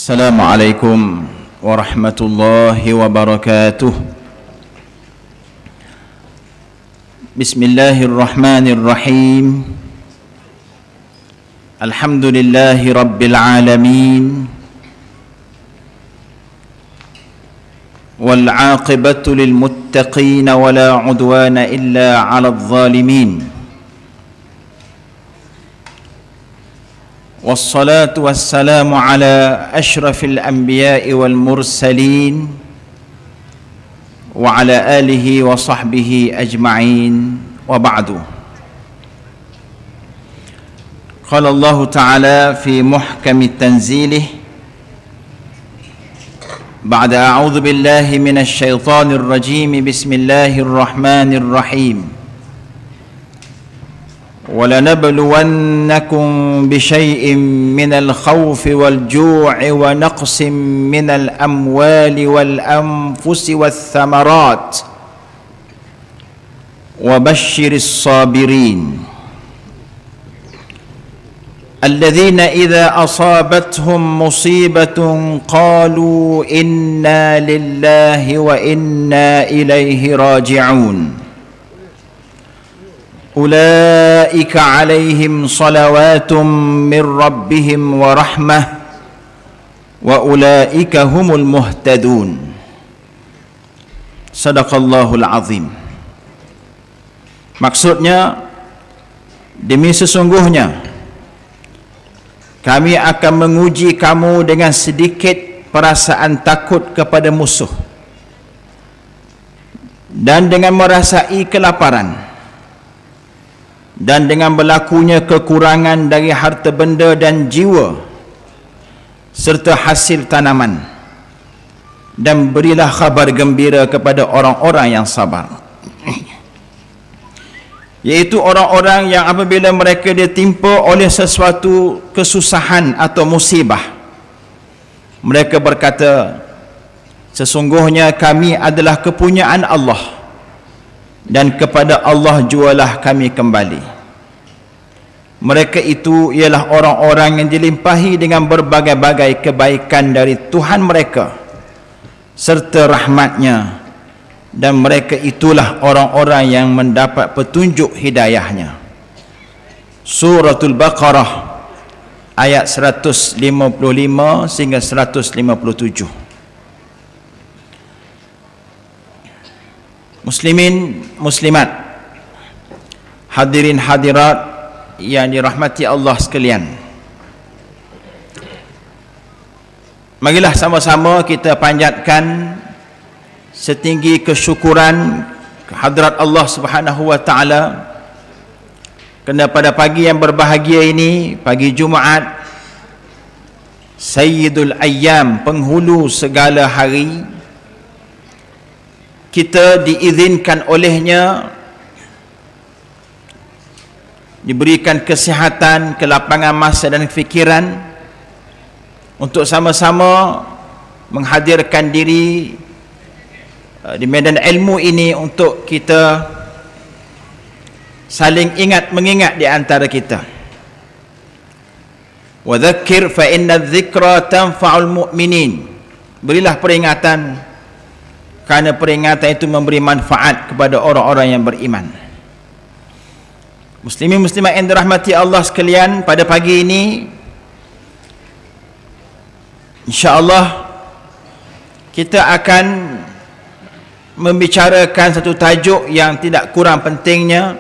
Assalamualaikum warahmatullahi wabarakatuh. Bismillahirrahmanirrahim. Alhamdulillahi rabbil alamin. Wal 'aqibatu lil muttaqin wa la 'udwana illa 'alal zalimin. والصلاة والسلام على أشرف الأنبياء والمرسلين وعلى آله وصحبه أجمعين وبعد. قال الله تعالى في محكم تنزيله بعد أعوذ بالله من الشيطان الرجيم بسم الله الرحمن الرحيم وَلَنَبْلُوَنَّكُمْ بِشَيْءٍ مِّنَ الْخَوْفِ وَالْجُوعِ وَنَقْصٍ مِّنَ الْأَمْوَالِ وَالْأَنفُسِ وَالثَّمَرَاتِ وَبَشِّرِ الصَّابِرِينَ الَّذِينَ إِذَا أَصَابَتْهُمْ مُصِيبَةٌ قَالُوا إِنَّا لِلَّهِ وَإِنَّا إِلَيْهِ راجعون أولئك عليهم صلوات من ربهم ورحمة وأولئك هم المهتدون. Sadaqallahul azim. Maksudnya, demi sesungguhnya kami akan menguji kamu dengan sedikit perasaan takut kepada musuh dan dengan merasai kelaparan dan dengan berlakunya kekurangan dari harta benda dan jiwa serta hasil tanaman, dan berilah khabar gembira kepada orang-orang yang sabar, yaitu orang-orang yang apabila mereka ditimpa oleh sesuatu kesusahan atau musibah, mereka berkata, sesungguhnya kami adalah kepunyaan Allah dan kepada Allah jualah kami kembali. Mereka itu ialah orang-orang yang dilimpahi dengan berbagai-bagai kebaikan dari Tuhan mereka serta rahmatnya, dan mereka itulah orang-orang yang mendapat petunjuk hidayahnya. Suratul Baqarah ayat 155 sehingga 157. Muslimin, muslimat, hadirin hadirat yang dirahmati Allah sekalian, marilah sama-sama kita panjatkan setinggi kesyukuran kehadrat Allah Subhanahu wa taala kerana pada pagi yang berbahagia ini, pagi Jumaat, Sayyidul Ayyam, penghulu segala hari, kita diizinkan olehnya, diberikan kesihatan, kelapangan masa dan fikiran untuk sama-sama menghadirkan diri di medan ilmu ini untuk kita saling ingat mengingat di antara kita. Wa dzakkir fa inna dzikra tanfa'ul mu'minin. Berilah peringatan kerana peringatan itu memberi manfaat kepada orang-orang yang beriman. Muslimin muslimat yang dirahmati Allah sekalian, pada pagi ini insya-Allah kita akan membicarakan satu tajuk yang tidak kurang pentingnya,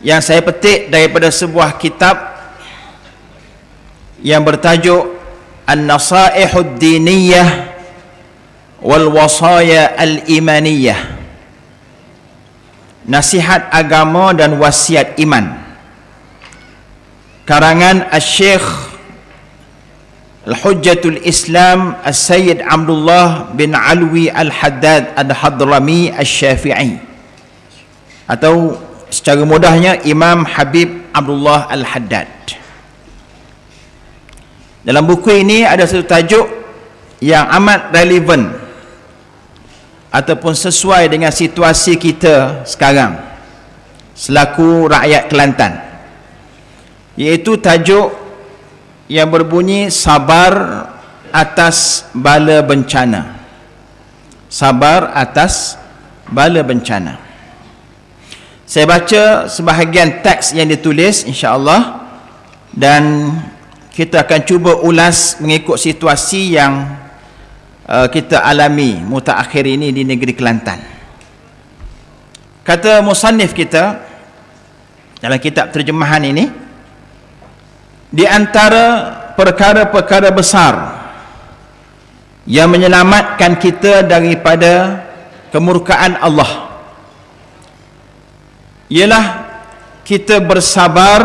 yang saya petik daripada sebuah kitab yang bertajuk An-Nasaihud Diniyah wal Wasaya al-Imaniyah, nasihat agama dan wasiat iman, karangan Al-Syekh Al-Hujjatul Islam Al-Sayyid Abdullah bin Alwi Al-Haddad Al-Hadrami Al-Syafi'i, atau secara mudahnya Imam Habib Abdullah Al-Haddad. Dalam buku ini ada satu tajuk yang amat relevan ataupun sesuai dengan situasi kita sekarang selaku rakyat Kelantan, iaitu tajuk yang berbunyi sabar atas bala bencana. Sabar atas bala bencana. Saya baca sebahagian teks yang ditulis insya-Allah, dan kita akan cuba ulas mengikut situasi yang kita alami mutaakhir ini di negeri Kelantan. Kata musannif kita dalam kitab terjemahan ini, di antara perkara-perkara besar yang menyelamatkan kita daripada kemurkaan Allah ialah kita bersabar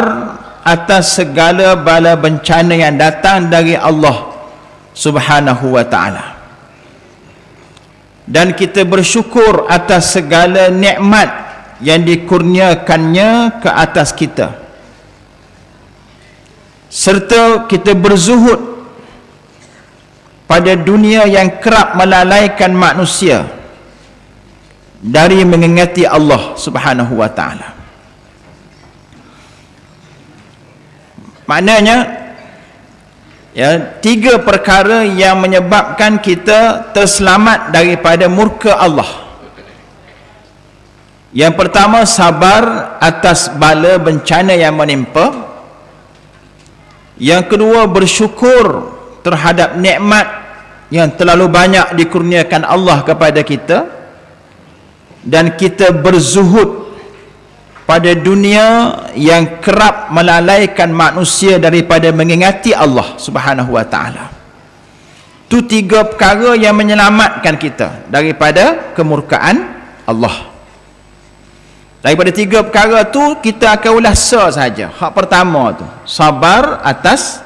atas segala bala bencana yang datang dari Allah Subhanahu wa ta'ala, dan kita bersyukur atas segala nikmat yang dikurniakannya ke atas kita, serta kita berzuhud pada dunia yang kerap melalaikan manusia dari mengingati Allah Subhanahu wa ta'ala. Maknanya ya, 3 perkara yang menyebabkan kita terselamat daripada murka Allah. Yang pertama, sabar atas bala bencana yang menimpa. Yang kedua, bersyukur terhadap nikmat yang terlalu banyak dikurniakan Allah kepada kita, dan kita berzuhud pada dunia yang kerap melalaikan manusia daripada mengingati Allah Subhanahu wa ta'ala. Itu 3 perkara yang menyelamatkan kita daripada kemurkaan Allah. Daripada 3 perkara tu kita akan ulas saja. Hak pertama tu, sabar atas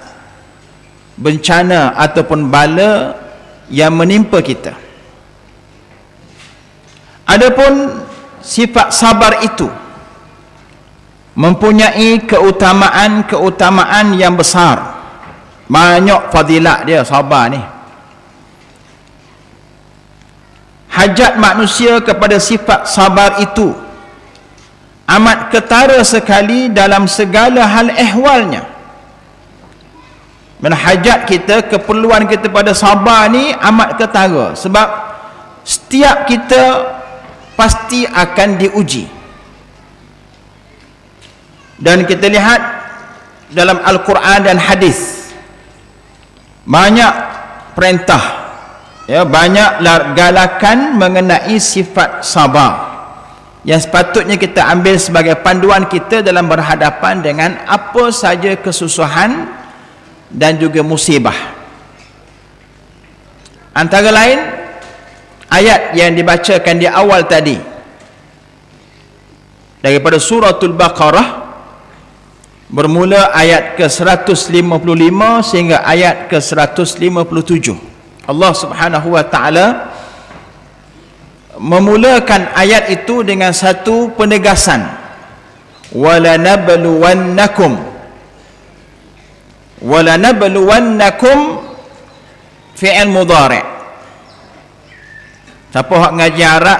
bencana ataupun bala yang menimpa kita. Adapun sifat sabar itu mempunyai keutamaan yang besar. Banyak fadilat dia sabar ni. Hajat manusia kepada sifat sabar itu amat ketara sekali dalam segala hal ehwalnya. Dan hajat kita, keperluan kita pada sabar ni amat ketara, sebab setiap kita pasti akan diuji. Dan kita lihat dalam Al-Quran dan hadis banyak perintah, ya, banyak galakan mengenai sifat sabar yang sepatutnya kita ambil sebagai panduan kita dalam berhadapan dengan apa saja kesusahan dan juga musibah. Antara lain ayat yang dibacakan di awal tadi daripada suratul Baqarah, bermula ayat ke-155 sehingga ayat ke-157. Allah Subhanahu wa ta'ala memulakan ayat itu dengan satu penegasan, walanabluwannakum fi'il mudhari'. Siapa hak ngaji Arab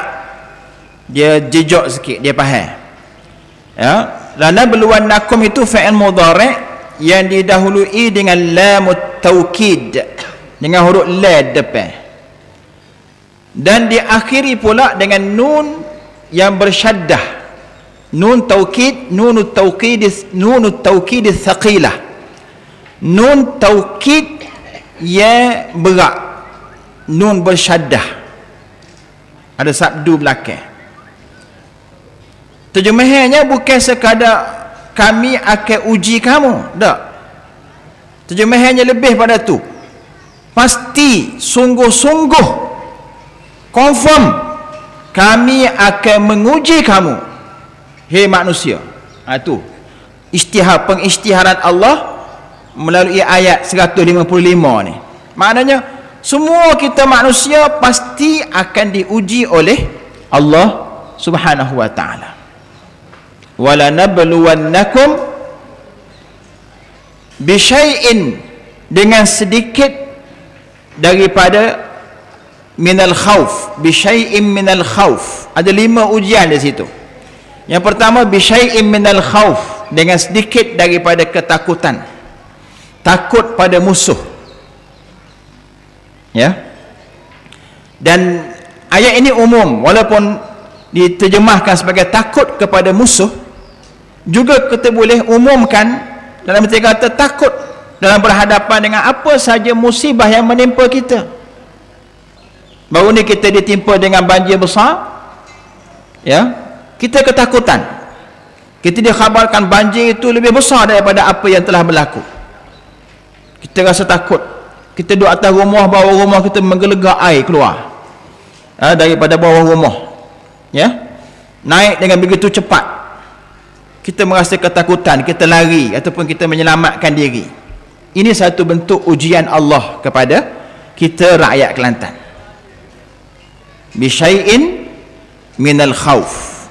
dia jejak sikit, dia faham. Ya, lanabluwannakum itu fi'il mudhari' yang didahului dengan lamut taukid, dengan huruf la depan, dan diakhiri pula dengan nun yang bersyaddah, nun taukid, nunut taukid thaqilah, nun taukid yang berat, nun bersyaddah, ada sabdu belakang. Terjemahannya bukan sekadar kami akan uji kamu, tak. Terjemahannya lebih pada tu, pasti, sungguh-sungguh, confirm kami akan menguji kamu, hei manusia. Itu pengisytiharan Allah melalui ayat 155 ni. Maknanya semua kita manusia pasti akan diuji oleh Allah Subhanahu wa ta'ala. Walanabluwannakum bisyai'in, dengan sedikit daripada minal khauf, bisyai'in minal khauf. Ada 5 ujian di situ. Yang pertama bisyai'in minal khauf, dengan sedikit daripada ketakutan. takut pada musuh. Ya. Dan ayat ini umum, walaupun diterjemahkan sebagai takut kepada musuh, juga kita boleh umumkan dalam arti kata takut dalam berhadapan dengan apa saja musibah yang menimpa kita. Baru ni kita ditimpa dengan banjir besar, ya, kita ketakutan. Kita dikhabarkan banjir itu lebih besar daripada apa yang telah berlaku. Kita rasa takut. Kita duduk atas rumah, bawah rumah kita menggelegak air keluar daripada bawah rumah, ya, naik dengan begitu cepat. Kita merasa ketakutan, kita lari ataupun kita menyelamatkan diri. Ini satu bentuk ujian Allah kepada kita rakyat Kelantan. Bisyai'in minal khauf.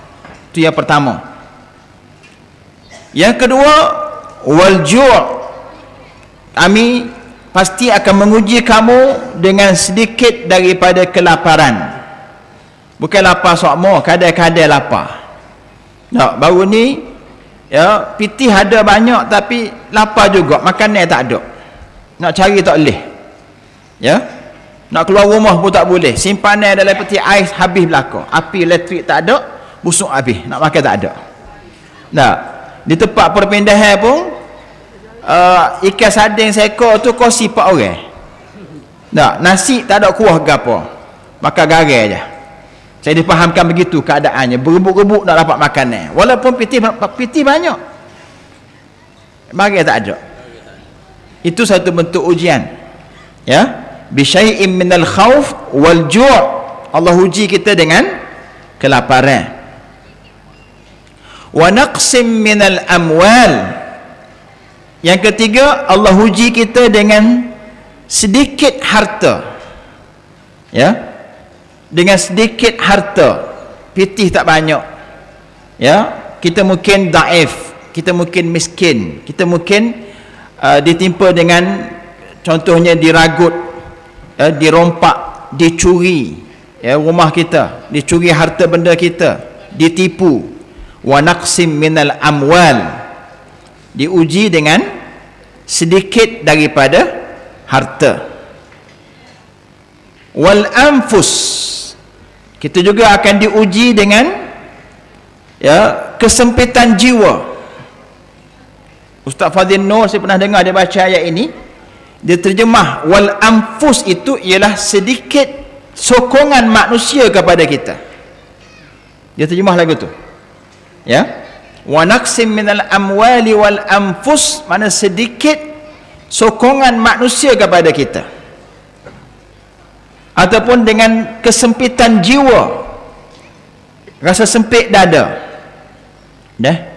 Itu yang pertama. Yang kedua, wal ju'. Kami pasti akan menguji kamu dengan sedikit daripada kelaparan. Bukan lapar sokmo, kadang-kadang lapar. Tak, baru ni ya, pitih ada banyak tapi lapar juga, makanan tak ada. Nak cari tak boleh. Ya. Nak keluar rumah pun tak boleh. Simpanan dalam peti ais habis belaka. Api elektrik tak ada, busuk habis. Nak makan tak ada. Nah, di tempat perpindahan pun ikan sardin seekor tu kongsi 4 orang. Nah, nasi tak ada kuah ke apa. Makan garam je. Saya difahamkan begitu keadaannya, berebut-rebut nak dapat makanan, walaupun piti banyak, bagai tak ada. Itu satu bentuk ujian, ya. Bisyai'in minal khauf wal ju'. Allah uji kita dengan kelaparan. Wa naqsim minal amwal. Yang ketiga, Allah uji kita dengan sedikit harta, ya, dengan sedikit harta, pitih tak banyak, ya. Kita mungkin daif, kita mungkin miskin, kita mungkin ditimpa dengan contohnya diragut, dirompak, dicuri, ya, rumah kita, dicuri harta benda kita, ditipu. Wa naqsim minal amwal, diuji dengan sedikit daripada harta. Wal anfus, kita juga akan diuji dengan, ya, kesempitan jiwa. Ustaz Fadil Nur, saya pernah dengar dia baca ayat ini, dia terjemah wal anfus itu ialah sedikit sokongan manusia kepada kita. Dia terjemah lagu tu, ya. Wa naqsim minal amwali wal anfus, mana sedikit sokongan manusia kepada kita, ataupun dengan kesempitan jiwa, rasa sempit dada, dah.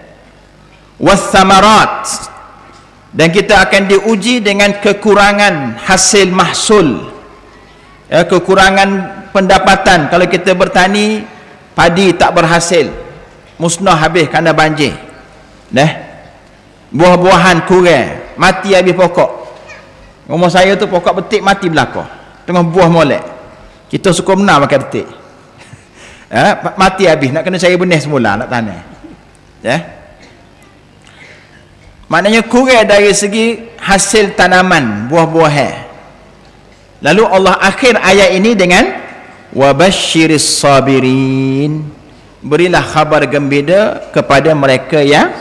Wathamarat, dan kita akan diuji dengan kekurangan hasil mahsul, ya, kekurangan pendapatan. Kalau kita bertani, padi tak berhasil, musnah habis kerana banjir, dah. Buah-buahan kurang, mati habis pokok. Rumah saya tu pokok betik mati belaka, tengah buah molek. Kita suka benar makan betik. Mati habis, nak kena cari benih semula, nak tanam, ya. Maknanya kurang dari segi hasil tanaman, buah-buahan. Lalu Allah akhir ayat ini dengan wabasyiris sabirin, berilah khabar gembira kepada mereka yang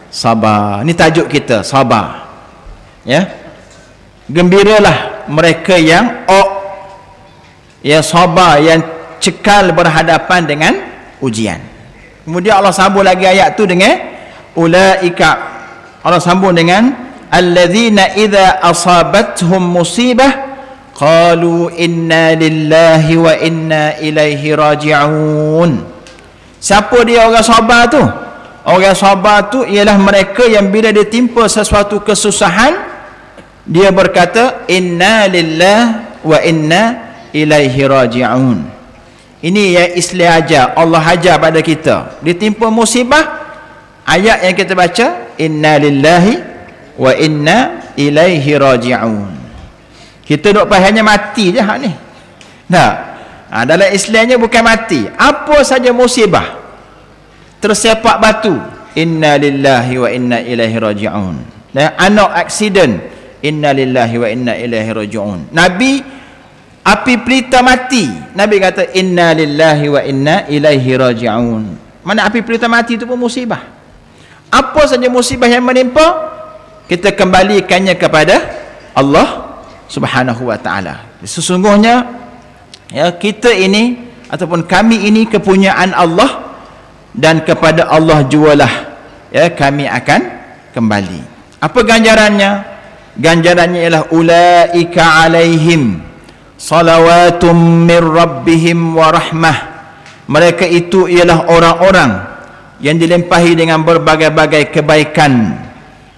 sabar. Ini tajuk kita, sabar, ya. Gembiralah mereka yang yang sabar, yang cekal berhadapan dengan ujian. Kemudian Allah sambung lagi ayat tu dengan ulaika, Allah sambung dengan alladzina idza asabathum musibah qalu inna lillahi wa inna ilaihi raji'un. Siapa dia orang sabar tu? Orang sabar tu ialah mereka yang bila ditimpa sesuatu kesusahan, dia berkata inna lillahi wa inna ilaihi raji'un. Ini yang Islam ajar, Allah ajar pada kita. Ditimpa musibah, ayat yang kita baca inna lillahi wa inna ilaihi raji'un. Kita duk pahamnya mati je hak ni. Nah, dalam Islamnya bukan mati. Apa saja musibah, tersepak batu, inna lillahi wa inna ilaihi raji'un. Dan anak aksiden, inna lillahi wa inna ilaihi raji'un. Nabi api pelita mati, Nabi kata inna lillahi wa inna ilaihi raji'un. Mana api pelita mati itu pun musibah. Apa saja musibah yang menimpa, kita kembalikannya kepada Allah Subhanahu wa taala. Sesungguhnya ya, kita ini ataupun kami ini kepunyaan Allah, dan kepada Allah jualah ya kami akan kembali. Apa ganjarannya? Ganjarannya ialah ulaika alaihim salawatum min rabbihim wa rahmah. Mereka itu ialah orang-orang yang dilimpahi dengan berbagai-bagai kebaikan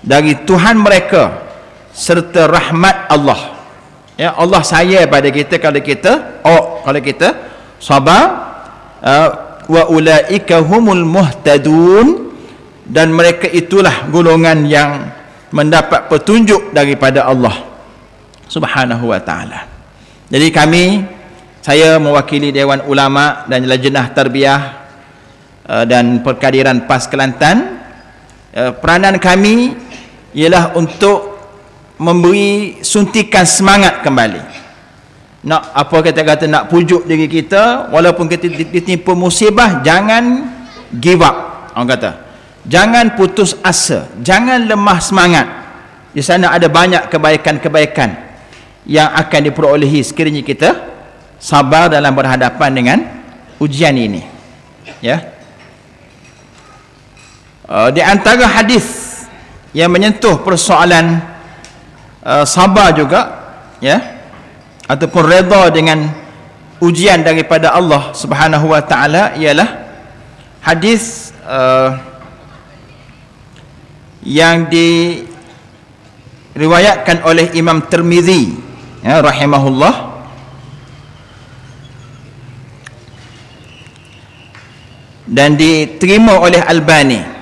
dari Tuhan mereka serta rahmat Allah. Ya, Allah sayang pada kita kalau kita sabar. Wa ulaika humul muhtadun, dan mereka itulah golongan yang mendapat petunjuk daripada Allah Subhanahu wa taala. Jadi saya mewakili Dewan Ulama dan Lajnah Tarbiyah dan Perkadiran PAS Kelantan. Peranan kami ialah untuk memberi suntikan semangat kembali. Nak pujuk diri kita, walaupun kita ditimpa musibah, jangan give up. Orang kata jangan putus asa, jangan lemah semangat. Di sana ada banyak kebaikan-kebaikan yang akan diperolehi sekiranya kita sabar dalam berhadapan dengan ujian ini. Ya. Di antara hadis yang menyentuh persoalan sabar juga, ya, ataupun redha dengan ujian daripada Allah Subhanahu wa taala, ialah hadis yang diriwayatkan oleh Imam Tirmizi, ya, rahimahullah, dan diterima oleh Albani.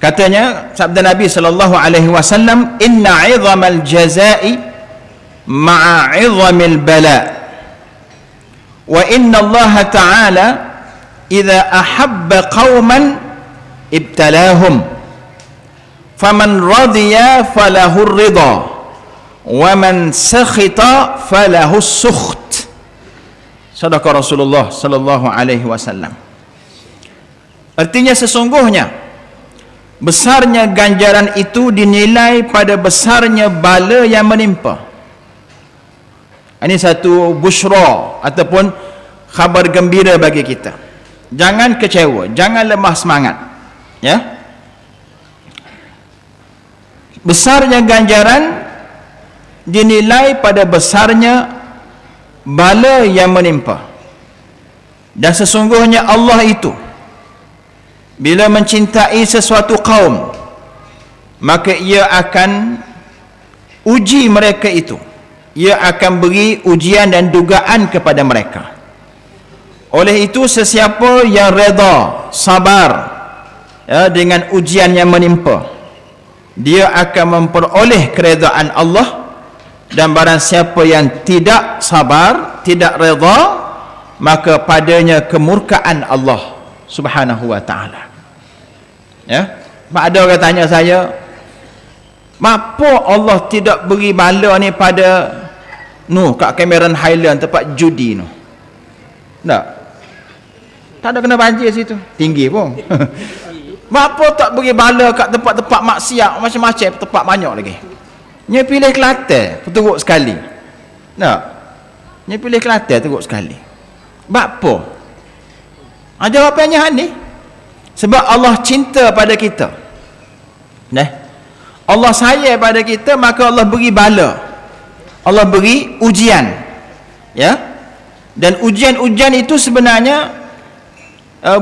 Katanya, sabda Nabi sallallahu alaihi wasallam, inna 'idhamal jazaa'i ma'a 'idhamil bala, wa inna Allah ta'ala idza ahabba qauman ibtalahum, faman radiya falahu ridha, wa man sakhita falahu sukht. Sadaqa Rasulullah sallallahu alaihi wasallam. Artinya sesungguhnya besarnya ganjaran itu dinilai pada besarnya bala yang menimpa. Ini satu busyra ataupun khabar gembira bagi kita. Jangan kecewa, jangan lemah semangat, ya. Besarnya ganjaran dinilai pada besarnya bala yang menimpa. Dan sesungguhnya Allah itu bila mencintai sesuatu kaum, maka ia akan uji mereka itu. Ia akan beri ujian dan dugaan kepada mereka. Oleh itu, sesiapa yang reda, sabar, ya, dengan ujian yang menimpa, dia akan memperoleh keredaan Allah. Dan barang siapa yang tidak sabar, tidak reda, maka padanya kemurkaan Allah Subhanahu wa taala. Ya, ada orang tanya saya, kenapa Allah tidak beri bala ni pada kat Cameron Highland, tempat judi tu? Tak ada kena banjir situ, tinggi pun. Kenapa tak beri bala kat tempat-tempat maksiat macam-macam, tempat banyak lagi? Nya pilih Kelantan teruk sekali. Nya pilih Kelantan teruk sekali. Kenapa? Jawapannya ni, sebab Allah cinta pada kita. Allah sayang pada kita, maka Allah beri bala, Allah beri ujian, ya. Dan ujian-ujian itu sebenarnya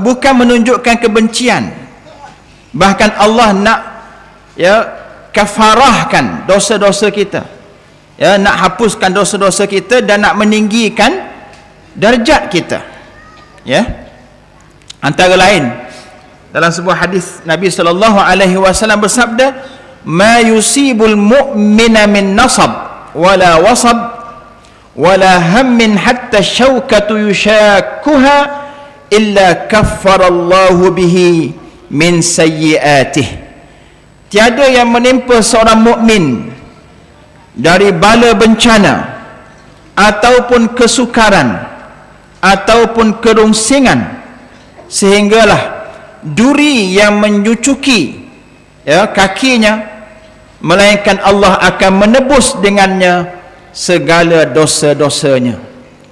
bukan menunjukkan kebencian. Bahkan Allah nak, ya, kafarahkan dosa-dosa kita, ya, nak hapuskan dosa-dosa kita dan nak meninggikan darjat kita, ya. Antara lain dalam sebuah hadis Nabi sallallahu alaihi wasallam bersabda, ma yusibul mu'mina min nasab wala wasab wala hammin hatta syaukatu yushakkuha illa kaffarallahu bihi min sayyiatih. Tiada yang menimpa seorang mukmin dari bala bencana ataupun kesukaran ataupun kerungsingan, sehinggalah duri yang menyucuki kakinya, melainkan Allah akan menebus dengannya segala dosa-dosanya.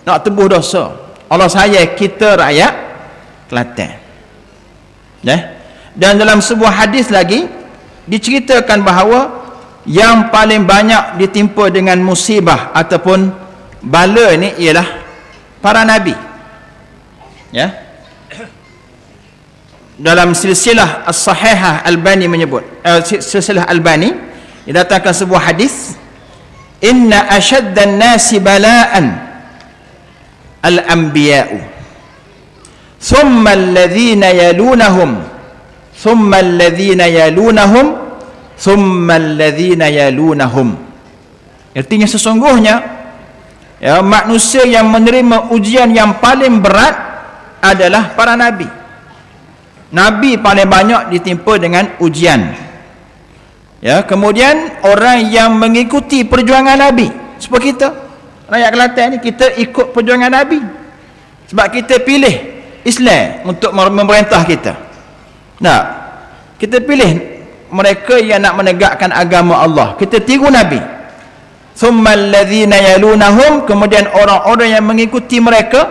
Nak tebus dosa, Allah saya kita rakyat Kelantan. Dan dalam sebuah hadis lagi diceritakan bahawa yang paling banyak ditimpa dengan musibah ataupun bala ni ialah para nabi. Dalam silsilah as-sahihah Albani menyebut, silsilah Albani didatangkan sebuah hadis, inna ashaddan nasi bala'an al-anbiya'u thumma alladhina yalunahum thumma alladhina yalunahum thumma alladhina yalunahum. Artinya sesungguhnya manusia yang menerima ujian yang paling berat adalah para nabi. Nabi paling banyak ditimpa dengan ujian. Kemudian orang yang mengikuti perjuangan Nabi, seperti kita rakyat Kelantan ni, kita ikut perjuangan Nabi sebab kita pilih Islam untuk memerintah kita. Kita pilih mereka yang nak menegakkan agama Allah, kita tiru Nabi. Tsummal ladzina yalunahum, kemudian orang-orang yang mengikuti mereka,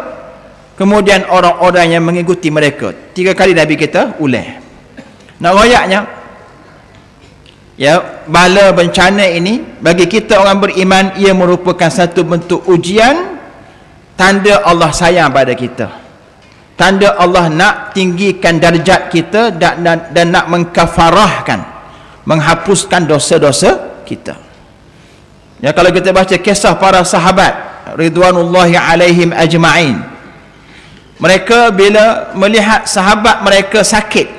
kemudian orang-orang yang mengikuti mereka. 3 kali Nabi kita ulang. Nak rayaknya, bala bencana ini bagi kita orang beriman, ia merupakan satu bentuk ujian, tanda Allah sayang pada kita, tanda Allah nak tinggikan darjat kita dan nak mengkafarahkan, menghapuskan dosa-dosa kita. Kalau kita baca kisah para sahabat ridwanullahi alaihim ajma'in, mereka bila melihat sahabat mereka sakit,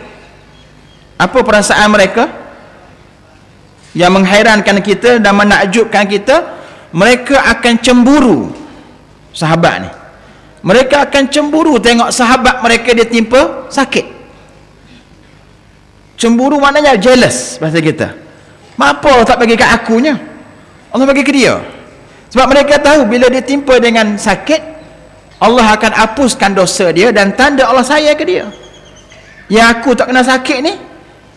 apa perasaan mereka? Yang menghairankan kita dan menakjubkan kita, mereka akan cemburu sahabat ni. Mereka akan cemburu tengok sahabat mereka ditimpa sakit. Cemburu maknanya jealous bahasa kita. Kenapa Allah tak bagi kat akunya? Allah bagi ke dia. Sebab mereka tahu bila ditimpa dengan sakit, Allah akan hapuskan dosa dia dan tanda Allah sayang ke dia. Yang aku tak kena sakit ni,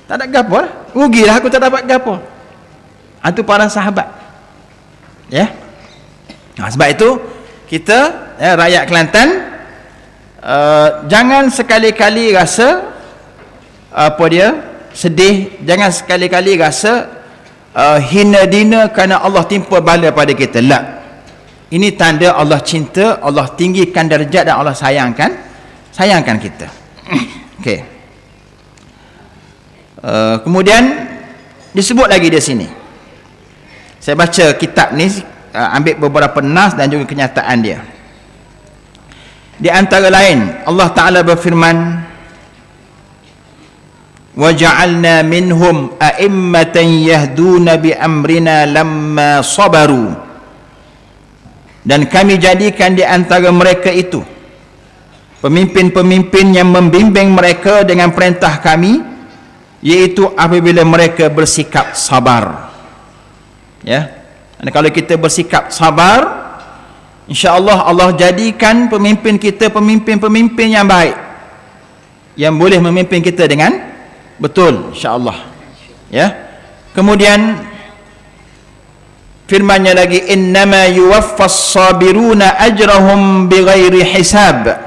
tak ada gapo lah. Rugilah aku tak dapat gapo. Itu para sahabat. Sebab itu kita rakyat Kelantan, jangan sekali-kali rasa sedih, jangan sekali-kali rasa hina dina kerana Allah timpa bala pada kita. Ini tanda Allah cinta, Allah tinggikan darjat dan Allah sayangkan kita. Okey. Kemudian disebut lagi di sini. Saya baca kitab ni, ambil beberapa nas dan juga kenyataan dia. Di antara lain Allah Ta'ala berfirman, وَجَعَلْنَا مِنْهُمْ أَئِمَّةً يَهْدُونَ بِأَمْرِنَا لَمَّا صَبَرُوا, dan kami jadikan di antara mereka itu pemimpin-pemimpin yang membimbing mereka dengan perintah kami, iaitu apabila mereka bersikap sabar. Dan kalau kita bersikap sabar, insya-Allah Allah jadikan pemimpin kita pemimpin-pemimpin yang baik, yang boleh memimpin kita dengan betul, insya-Allah. Kemudian firman-Nya lagi, innama yuwaffas sabiruna ajrahum bighairi hisab,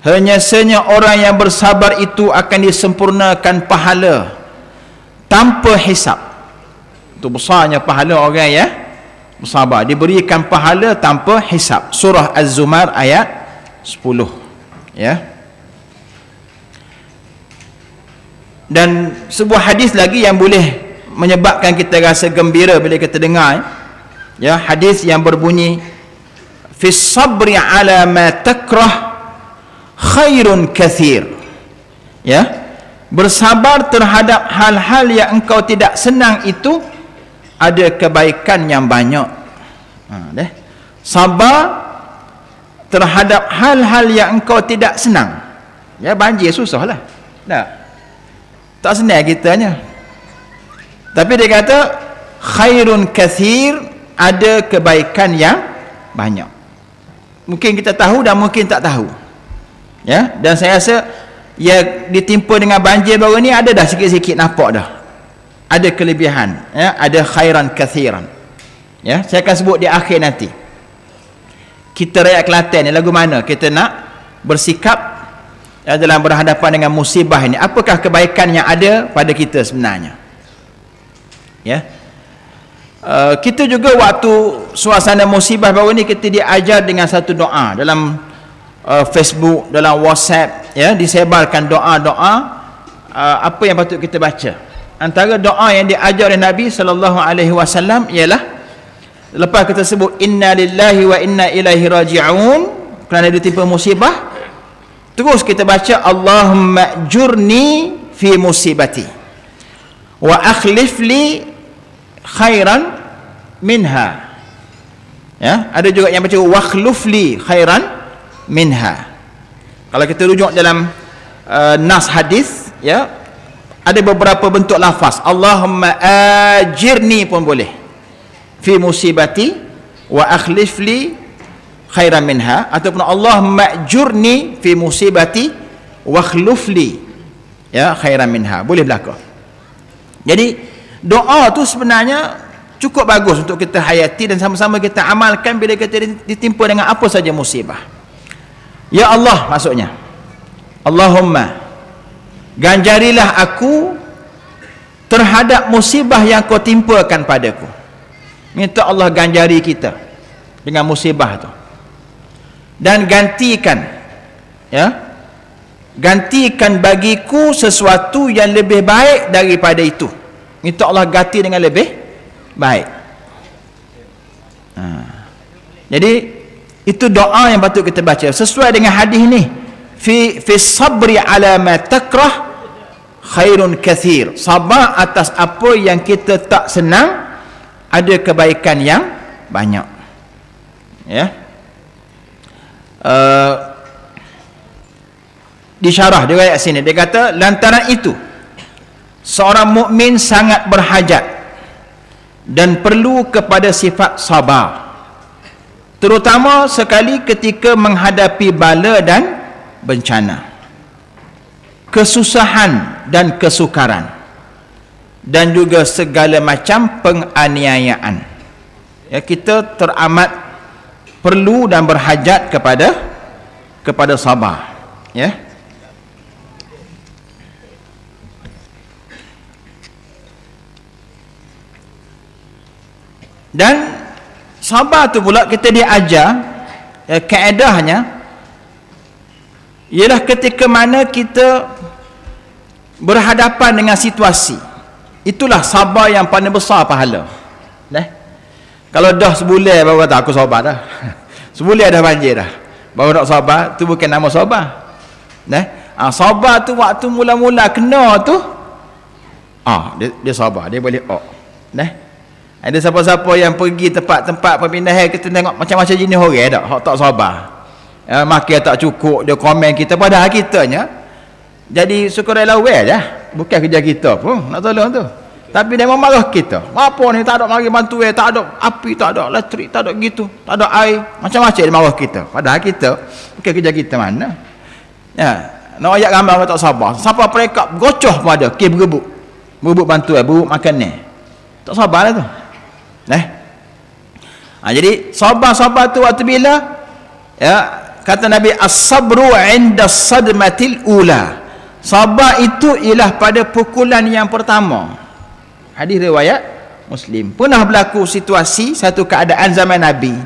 hanya saja orang yang bersabar itu akan disempurnakan pahala tanpa hisab. Itu besarnya pahala orang bersabar, diberikan pahala tanpa hisab. Surah Az-Zumar ayat 10. Dan sebuah hadis lagi yang boleh menyebabkan kita rasa gembira bila kita dengar, hadis yang berbunyi, fis sabri ala ma takrah khairun kathir. Bersabar terhadap hal-hal yang engkau tidak senang itu ada kebaikan yang banyak. Sabar terhadap hal-hal yang engkau tidak senang. Banjir susahlah, tak senang kitanya. Tapi dia kata khairun kathir, ada kebaikan yang banyak. Mungkin kita tahu dan mungkin tak tahu. Ya, dan saya rasa ya ditimpa dengan banjir baru ni ada dah sikit-sikit nampak dah. Ada kelebihan, ya, ada khairan kathiran. Ya, saya akan sebut di akhir nanti. Kita rakyat Kelantan ni lagu mana kita nak bersikap ya, dalam berhadapan dengan musibah ini. Apakah kebaikan yang ada pada kita sebenarnya? Ya. Kita juga waktu suasana musibah baru ni kita diajar dengan satu doa dalam Facebook, dalam WhatsApp, ya, disebarkan doa-doa apa yang patut kita baca. Antara doa yang diajar oleh Nabi sallallahu alaihi wasallam ialah lepas kita sebut inna lillahi wa inna ilaihi raji'un kerana ditimpa musibah, terus kita baca Allahumma jurni fi musibati wa akhlif li khairan minha. Ya, ada juga yang baca wakhluf li khairan minha. Kalau kita rujuk dalam nas hadis, ya, ada beberapa bentuk lafaz. Allahumma ajirni pun boleh fi musibati wa akhlif li khairan minha, ataupun Allahumma ajurni fi musibati wa akhlif li, ya, khairan minha, boleh berlaku. Jadi doa tu sebenarnya cukup bagus untuk kita hayati dan sama-sama kita amalkan bila kita ditimpa dengan apa saja musibah. Ya Allah, maksudnya Allahumma ganjarilah aku terhadap musibah yang kau timpakan padaku. Minta Allah ganjari kita dengan musibah tu, dan gantikan, ya, gantikan bagiku sesuatu yang lebih baik daripada itu. Minta Allah ganti dengan lebih baik. Jadi itu doa yang patut kita baca sesuai dengan hadis ni, fi sabri ala ma takrah khairun kathir. Sabar atas apa yang kita tak senang, ada kebaikan yang banyak. Ya. Di syarah dia ayat sini dia kata lantaran itu seorang mukmin sangat berhajat dan perlu kepada sifat sabar, terutama sekali ketika menghadapi bala dan bencana, kesusahan dan kesukaran, dan juga segala macam penganiayaan. Ya, kita teramat perlu dan berhajat kepada sabar. Ya. Dan sabar tu pula kita diajar, ya, kaedahnya ialah ketika mana kita berhadapan dengan situasi, itulah sabar yang paling besar pahala. Kalau dah sebulan baru kata aku sabar dah sebulan dah banjir dah baru nak sabar, tu bukan nama sabar. Sabar tu waktu mula-mula kena tu dia sabar, dia boleh ada siapa-siapa yang pergi tempat-tempat perpindahan, kita tengok macam-macam jenis orang tak, hak tak sabar, makin tak cukup, dia komen kita, padahal kitanya jadi syukur lawan je, bukan kerja kita pun nak tolong tu, tapi dia memarah kita. Apa ni, tak ada mari bantu, tak ada api, tak ada elektrik, tak ada gitu, tak ada air, macam-macam dia marah kita, padahal kita bukan kerja kita mana. Ya, nak ayat gambar orang tak sabar, siapa perekap gocoh pun ada, berebut bantuan, berebut makanan, tak sabar lah tu. Jadi sabar tu waktu bila, ya, kata Nabi as-sabru 'inda sadmatil ula, sabar itu ialah pada pukulan yang pertama. Hadis riwayat Muslim. Pernah berlaku situasi satu keadaan zaman Nabi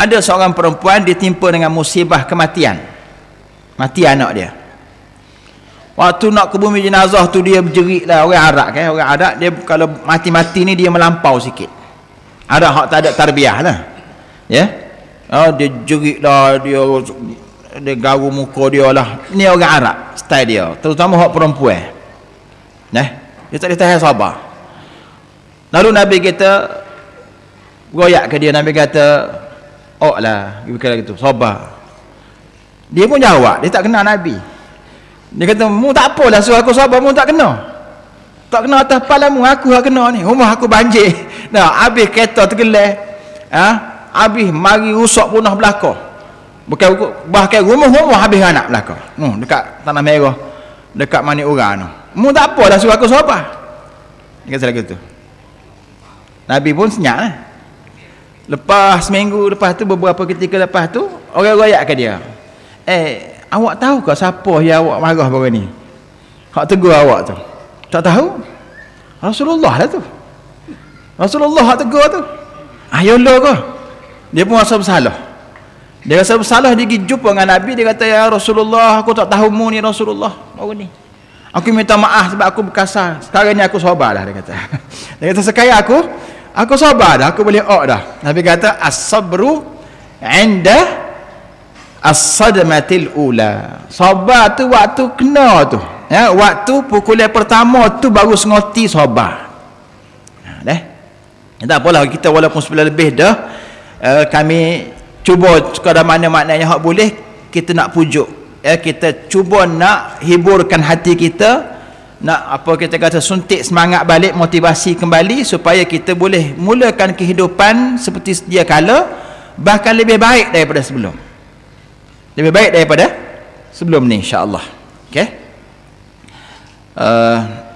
ada seorang perempuan ditimpa dengan musibah kematian, mati anak dia. Waktu nak ke bumi jenazah tu dia berjerit lah. Orang Arab kan, orang Arab dia kalau mati-mati ni dia melampau sikit, ada hak tak ada tarbiyah lah, ya. Dia jerit lah, dia garu muka dia lah. Ni orang Arab style dia, terutama hak perempuan. Dia tak boleh tahan sabar. Lalu Nabi kita goyak ke dia, Nabi kata lah, bukan gitu, sabar. Dia pun jawab, dia tak kenal Nabi. Dia kata, mu tak apalah suruh aku sabar, mu tak kena. Tak kena atas palamu, aku hak kena ni. Rumah aku banjir. Nah, habis kereta tergelar. Habis mari rusak punah belakang. Bahkan rumah-rumah habis anak belakang. Dekat Tanah Merah. Dekat Manik Orang tu. Mu tak apa dah suruh aku sabar. Dia kata lagu tu. Nabi pun senyap lah. Lepas seminggu lepas tu, beberapa ketika lepas tu, orang royak ke dia. Awak tahu ke siapa yang awak marah baru ni? Hak tegur awak tu. Tak tahu? Rasulullah lah tu. Rasulullah hak tegur tu. Ayolah ke? Dia pun rasa bersalah. Dia rasa bersalah, dia pergi jumpa dengan Nabi, dia kata, ya Rasulullah, aku tak tahu mu ni Rasulullah baru ni. Aku minta maaf sebab aku berkasar. Sekarang ni aku sabar dah, dia kata. Dia kata sekarang aku sabar dah, aku boleh dah. Nabi kata as-sabru 'inda as-sadmatil ula. Sabar tu waktu kena tu. Ya, waktu pukulan pertama tu baru sengoti sabar. Tak apalah, kita walaupun 9 lebih dah, kami cuba sekadar mana maknanya hak boleh kita nak pujuk. Kita cuba nak hiburkan hati kita, nak apa kita kata, suntik semangat balik, motivasi kembali supaya kita boleh mulakan kehidupan seperti sedia kala, bahkan lebih baik daripada sebelum. Lebih baik daripada sebelum ni, insya-Allah. Okey.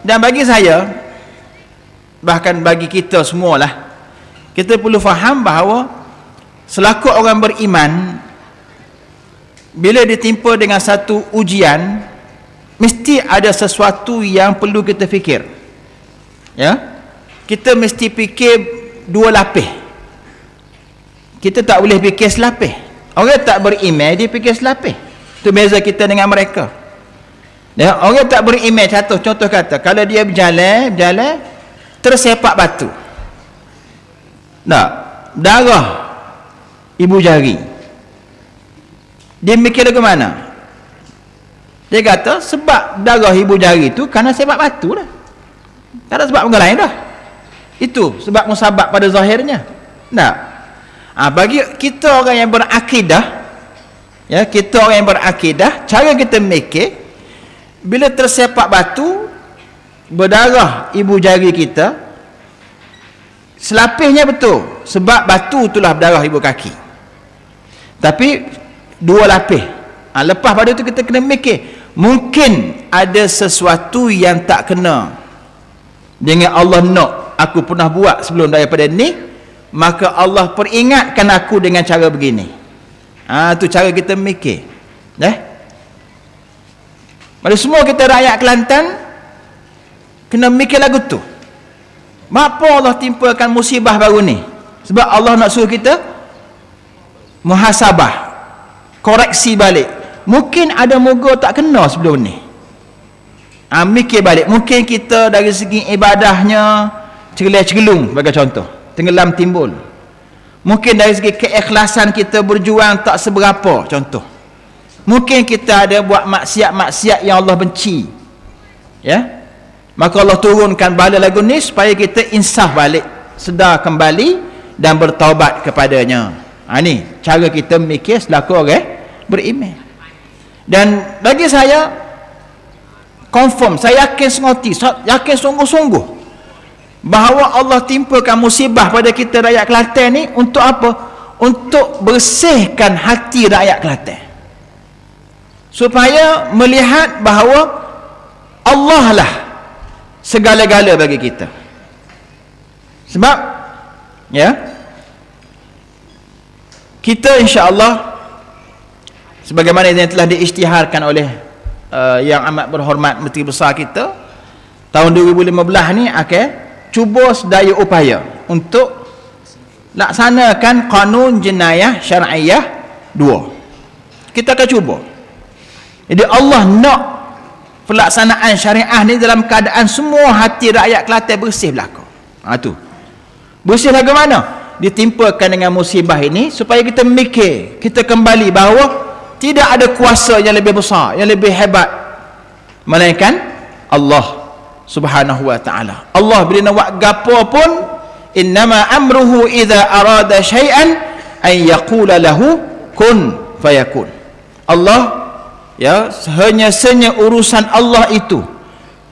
Dan bagi saya, bahkan bagi kita semualah, kita perlu faham bahawa selaku orang beriman, bila ditimpa dengan satu ujian, mesti ada sesuatu yang perlu kita fikir. Ya, kita mesti fikir dua lapis. Kita tak boleh fikir selapis. Orang tak beriman dia fikir selapis. Itu beza kita dengan mereka. Ya, orang tak beriman, contoh kata, kalau dia berjalan tersepak batu. Darah ibu jari. Dia mikir ke mana? Dia kata sebab darah ibu jari tu kerana sepak batu dah. Tak ada sebab lain dah. Itu sebab musabab pada zahirnya. Bagi kita orang yang berakidah, ya, kita orang yang berakidah, cara kita mikir, bila tersepak batu berdarah ibu jari kita, selapisnya betul sebab batu itulah berdarah ibu kaki. Tapi dua lapis. Lepas pada itu kita kena mikir, mungkin ada sesuatu yang tak kena dengan Allah nak aku pernah buat sebelum daripada ni, maka Allah peringatkan aku dengan cara begini. Itu cara kita mikir. Pada semua kita rakyat Kelantan kena mikir lagu tu. Kenapa Allah timpakan musibah baru ni? Sebab Allah nak suruh kita muhasabah, koreksi balik. Mungkin ada moga tak kena sebelum ni. Mikir balik. Mungkin kita dari segi ibadahnya cegelung sebagai contoh, tenggelam timbul. Mungkin dari segi keikhlasan kita berjuang tak seberapa, contoh. Mungkin kita ada buat maksiat-maksiat yang Allah benci. Ya? Maka Allah turunkan bala lagu ni supaya kita insaf balik, sedar kembali dan bertaubat kepadanya. Ni cara kita mikir selaku orang beriman. Dan bagi saya confirm, saya yakin sengoti, yakin sungguh-sungguh bahawa Allah timpakan musibah pada kita rakyat Kelantan ni untuk apa? Untuk bersihkan hati rakyat Kelantan, supaya melihat bahawa Allah lah segala-gala bagi kita. Sebab ya, kita insya-Allah sebagaimana yang telah diisytiharkan oleh yang amat berhormat Menteri Besar kita, tahun 2015 ni akan cuba sedaya upaya untuk laksanakan Kanun Jenayah Syar'iyah 2. Kita akan cuba. Jadi Allah nak pelaksanaan syariah ni dalam keadaan semua hati rakyat Kelantan bersih belaka. Tu. Bersih bagaimana? Ditimpakan dengan musibah ini supaya kita mikir, kita kembali bahawa tidak ada kuasa yang lebih besar, yang lebih hebat melainkan Allah Subhanahu wa ta'ala. Allah bila nak buat gapo pun, innama amruhu idza arada syai'an ay yaqula lahu kun fayakun. Allah, ya, hanya urusan Allah itu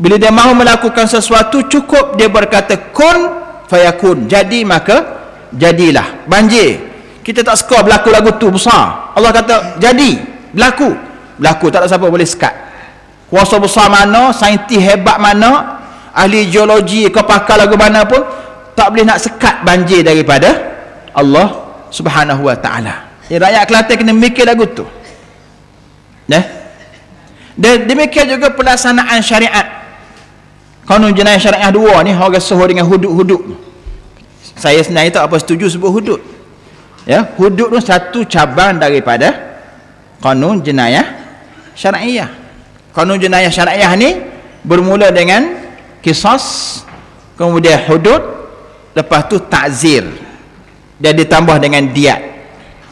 Bila dia mahu melakukan sesuatu, cukup dia berkata kun fayakun, jadi maka jadilah. Banjir, kita tak suka berlaku lagu tu besar, Allah kata jadi, berlaku, tak ada siapa boleh sekat. Kuasa besar mana, saintis hebat mana, ahli geologi ke pakar lagu mana pun tak boleh nak sekat banjir daripada Allah Subhanahu wa ta'ala. Rakyat Kelantan kena mikir lagu tu. Dan demikian juga pelaksanaan syariat. Kanun jenayah syariah 2 ni, orang suruh dengan hudud-hudud. Saya sebenarnya tak apa setuju sebut hudud. Ya, hudud tu satu cabang daripada kanun jenayah syariah. Kanun jenayah syariah ni bermula dengan qisas, kemudian hudud, lepas tu ta'zir, dan ditambah dengan diat.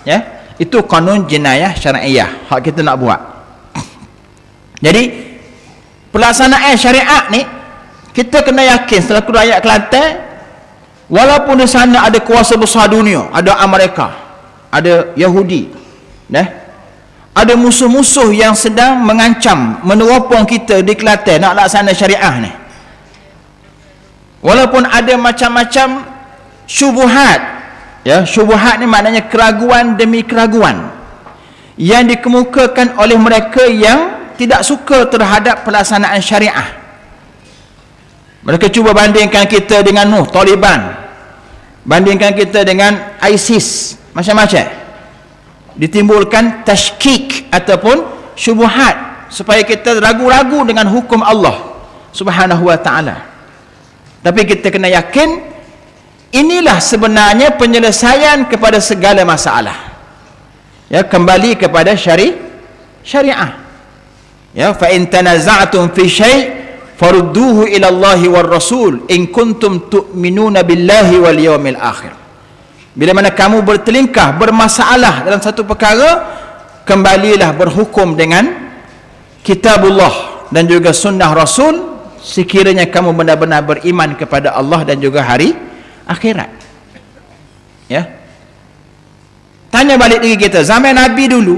Ya, itu kanun jenayah syariah hak kita nak buat. Jadi pelaksanaan syariat ni kita kena yakin selaku rakyat Kelantan, walaupun di sana ada kuasa besar dunia, ada Amerika, ada Yahudi, ada musuh-musuh yang sedang mengancam, meneropong kita di Kelantan nak laksana syariah ni. Walaupun ada macam-macam syubhat, ya, syubhat ni maknanya keraguan demi keraguan yang dikemukakan oleh mereka yang tidak suka terhadap pelaksanaan syariah. Mereka cuba bandingkan kita dengan Taliban, bandingkan kita dengan ISIS, macam-macam. Ditimbulkan tashkik ataupun syubhat supaya kita ragu-ragu dengan hukum Allah Subhanahu wa ta'ala. Tapi kita kena yakin inilah sebenarnya penyelesaian kepada segala masalah. Ya, kembali kepada syariah. Ya, fa in tanaza'tum fi syai' farudduhu ila Allahi war Rasul in kuntum tu'minuna billahi wal yawmil akhir. Bila mana kamu bertelingkah, bermasalah dalam satu perkara, kembalilah berhukum dengan kitabullah dan juga sunnah Rasul, sekiranya kamu benar-benar beriman kepada Allah dan juga hari akhirat. Ya, tanya balik diri kita, zaman Nabi dulu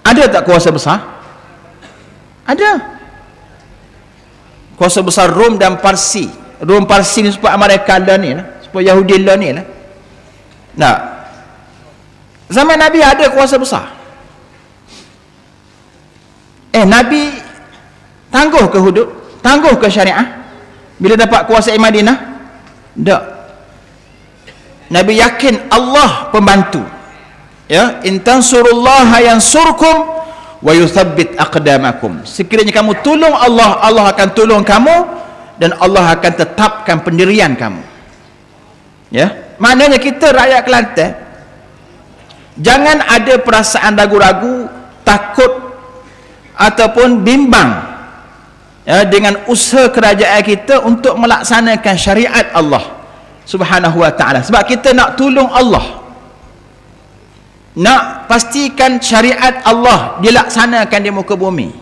ada tak kuasa besar? Ada. Kuasa besar Rom dan Parsi. Rom Parsi ni supaya Amerika lah ni lah, supaya Yahudi lah ni lah. Nah, zaman Nabi ada kuasa besar. Nabi tangguh ke hudud, tangguh ke syariah bila dapat kuasa Madinah? Tak. Nabi yakin Allah pembantu. Ya, in tansurullaha yansurkum wa yuthabbit aqdamakum. Sekiranya kamu tolong Allah, Allah akan tolong kamu dan Allah akan tetapkan pendirian kamu. Ya, maknanya kita rakyat Kelantan jangan ada perasaan ragu-ragu, takut ataupun bimbang, ya, dengan usaha kerajaan kita untuk melaksanakan syariat Allah Subhanahu wa ta'ala. Sebab kita nak tolong Allah, nak pastikan syariat Allah dilaksanakan di muka bumi.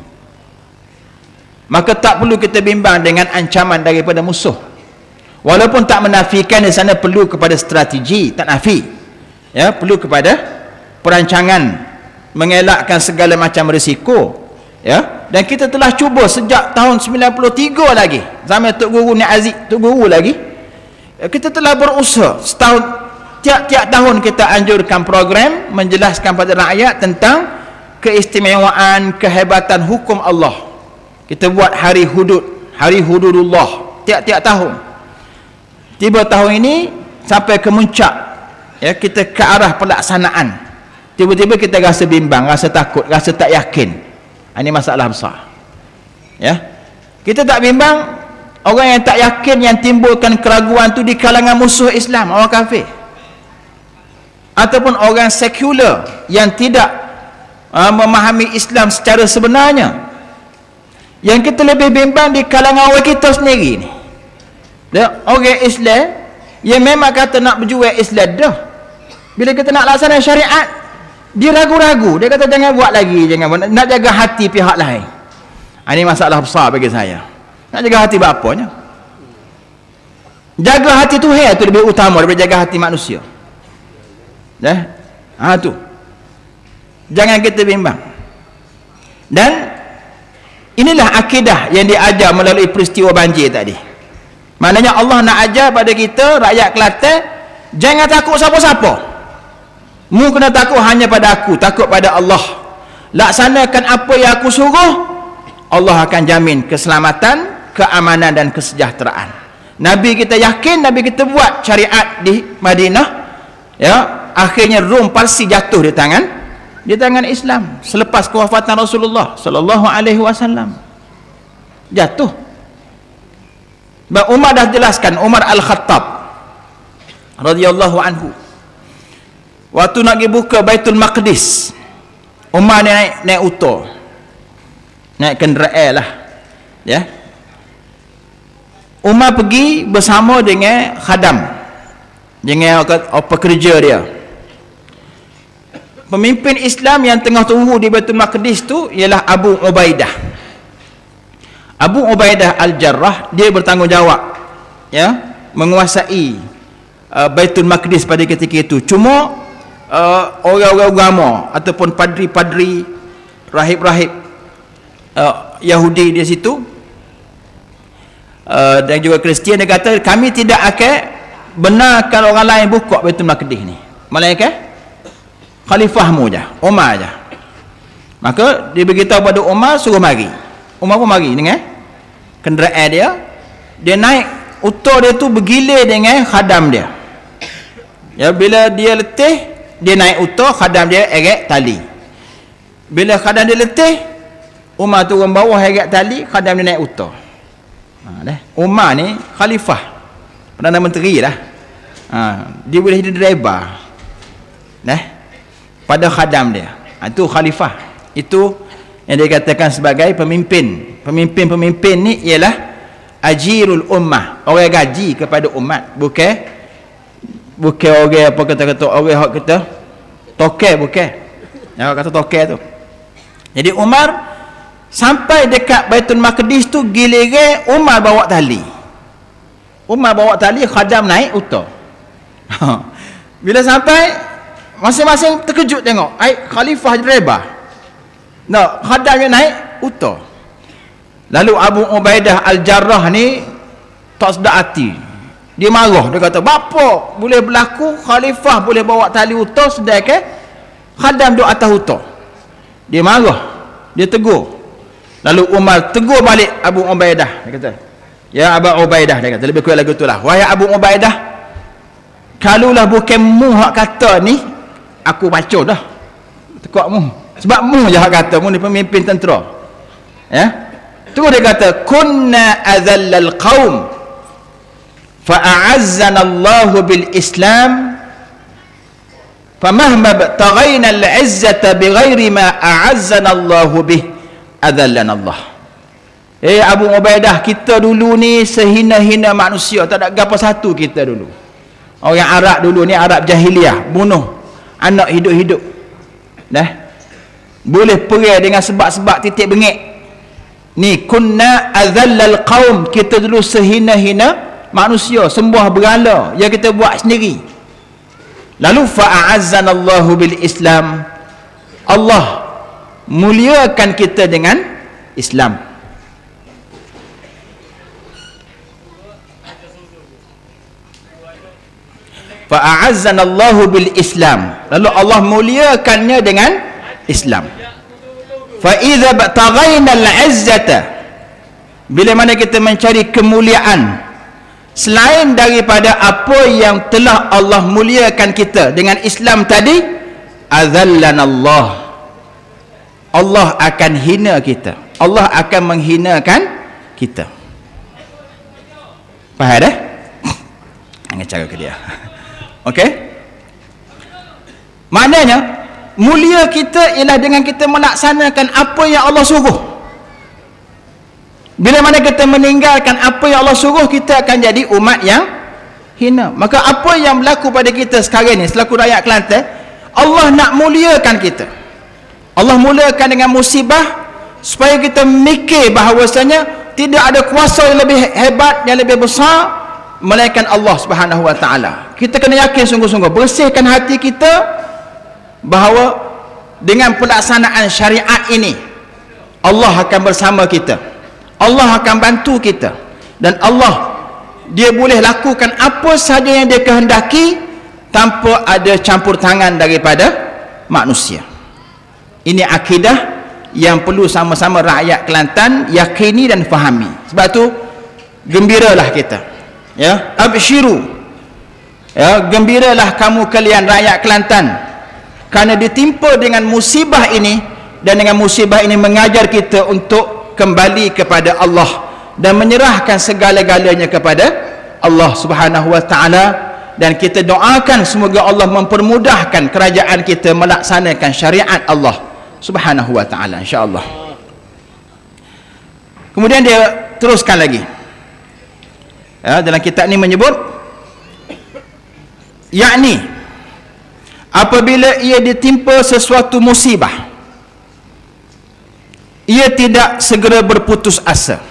Maka tak perlu kita bimbang dengan ancaman daripada musuh. Walaupun tak menafikan di sana perlu kepada strategi, tak nafi. Ya, perlu kepada perancangan, mengelakkan segala macam risiko. Ya, dan kita telah cuba sejak tahun 93 lagi, zaman Tok Guru Nik Aziz, Tok Guru lagi. Kita telah berusaha setahun, tiap-tiap tahun kita anjurkan program menjelaskan pada rakyat tentang keistimewaan, kehebatan hukum Allah. Kita buat hari hudud, hari hududullah tiap-tiap tahun. Tiba tahun ini sampai ke muncak, ya, kita ke arah pelaksanaan. Tiba-tiba kita rasa bimbang, rasa takut, rasa tak yakin. Ini masalah besar. Ya, kita tak bimbang, orang yang tak yakin yang timbulkan keraguan tu di kalangan musuh Islam, orang kafir, ataupun orang sekular yang tidak memahami Islam secara sebenarnya. Yang kita lebih bimbang di kalangan orang kita sendiri ni, orang Islam yang memang kata nak berjuang Islam dah, bila kita nak laksana syariat dia ragu-ragu, dia kata jangan buat lagi, jangan buat, nak jaga hati pihak lain. Ini masalah besar bagi saya. Nak jaga hati bapanya, jaga hati Tuhan itu lebih utama daripada jaga hati manusia. Tu jangan kita bimbang. Dan Inilah akidah yang diajar melalui peristiwa banjir tadi. Maknanya Allah nak ajar pada kita rakyat Kelantan, jangan takut siapa-siapa. Mu kena takut hanya pada aku, takut pada Allah. Laksanakan apa yang aku suruh, Allah akan jamin keselamatan, keamanan dan kesejahteraan. Nabi kita yakin, Nabi kita buat syariat di Madinah, ya, akhirnya Rom Parsi jatuh di tangan Islam selepas kewafatan Rasulullah sallallahu alaihi wasallam. Jatuh. Umar dah jelaskan, Umar Al-Khattab radhiyallahu anhu, waktu nak pergi buka Baitul Maqdis, Umar ni naik unta, naik kenderaan lah, ya. Umar pergi bersama dengan khadam, dengan pekerja dia. Pemimpin Islam yang tengah tunggu di Baitul Maqdis tu ialah Abu Ubaidah. Abu Ubaidah Al-Jarrah, dia bertanggungjawab, ya, menguasai Baitul Maqdis pada ketika itu. Cuma orang-orang agama ataupun padri-padri, rahib-rahib Yahudi di situ dan juga Kristian, dia kata kami tidak akan benarkan orang lain buka Baitul Maqdis ni, melainkan khalifahmu je, Umar je. Maka dia beritahu pada Umar, suruh mari. Umar pun mari dengan kenderaan dia. Dia naik unta dia tu bergilir dengan khadam dia. Ya, bila dia letih, dia naik unta, khadam dia eret tali. Bila khadam dia letih, Umar turun bawah eret tali, khadam dia naik unta. Umar ni khalifah, Perdana Menteri lah. Dia boleh jadi driver pada khadam dia. Itu khalifah. Itu yang dikatakan sebagai pemimpin. Pemimpin ni ialah ajirul ummah, orang gaji kepada umat, bukan orang apa kata orang hak kita tokai, bukan. Yang kata tokai tu. Jadi Umar sampai dekat Baitul Maqdis tu, giliran Umar bawa tali. Umar bawa tali, khadam naik unta. Bila sampai, masing-masing terkejut tengok, khalifah driver, nah, khadamnya naik unta. Lalu Abu Ubaidah Al-Jarrah ni tak sedar hati, dia marah. Dia kata, bapa boleh berlaku khalifah boleh bawa tali unta, sedangkan khadam duduk atas unta? Dia marah, dia tegur. Lalu Umar tegur balik Abu Ubaidah. Dia kata, ya Abu Ubaidah, dia kata lebih kurang lagu itulah, wahai Abu Ubaidah, kalulah bukan mu hak kata ni, aku baca dah tekak mu, sebab mu je hak kata, mu ni pemimpin tentera, ya. Terus dia kata, kunna adzallal qaum fa'azzana Allah bil Islam famahma btaghaina al-izzata bighairi ma a'azzana Allah bih adzallana Allah. Abu Ubaidah, kita dulu ni sehina-hina manusia, tak ada gapo satu kita dulu. Orang Arab dulu ni, Arab jahiliah, bunuh anak hidup-hidup, boleh pergi dengan sebab-sebab titik bengik. Ni kunna adzallal qaum, kita dulu sehina-hina manusia, sembah berhala yang kita buat sendiri. Lalu fa'azzana Allahu bil Islam, Allah muliakan kita dengan Islam. Fa'azzana Allahu bil Islam, lalu Allah muliakannya dengan Islam. Fa idza bataghaina al-izzata, bila mana kita mencari kemuliaan selain daripada apa yang telah Allah muliakan kita dengan Islam tadi, azallana Allah, Allah akan hina kita, Allah akan menghinakan kita. Faham dah? Jangan cara ke dia. Okey, maknanya mulia kita ialah dengan kita melaksanakan apa yang Allah suruh. Bila mana kita meninggalkan apa yang Allah suruh, kita akan jadi umat yang hina. Maka apa yang berlaku pada kita sekarang ni selaku rakyat Kelantan, Allah nak muliakan kita. Allah muliakan dengan musibah supaya kita mikir bahawasanya tidak ada kuasa yang lebih hebat, yang lebih besar melainkan Allah Subhanahu wa taala. Kita kena yakin sungguh-sungguh, bersihkan hati kita bahawa dengan pelaksanaan syariat ini Allah akan bersama kita, Allah akan bantu kita, dan Allah dia boleh lakukan apa sahaja yang dia kehendaki tanpa ada campur tangan daripada manusia. Ini akidah yang perlu sama-sama rakyat Kelantan yakini dan fahami. Sebab tu gembiralah kita, ya, absyiru, ya, gembiralah kamu kalian rakyat Kelantan, kerana ditimpa dengan musibah ini, dan dengan musibah ini mengajar kita untuk kembali kepada Allah dan menyerahkan segala-galanya kepada Allah Subhanahu wa taala, dan kita doakan semoga Allah mempermudahkan kerajaan kita melaksanakan syariat Allah Subhanahu wa taala, insya-Allah. Kemudian dia teruskan lagi, ya, dalam kitab ini menyebut, yakni apabila ia ditimpa sesuatu musibah, ia tidak segera berputus asa.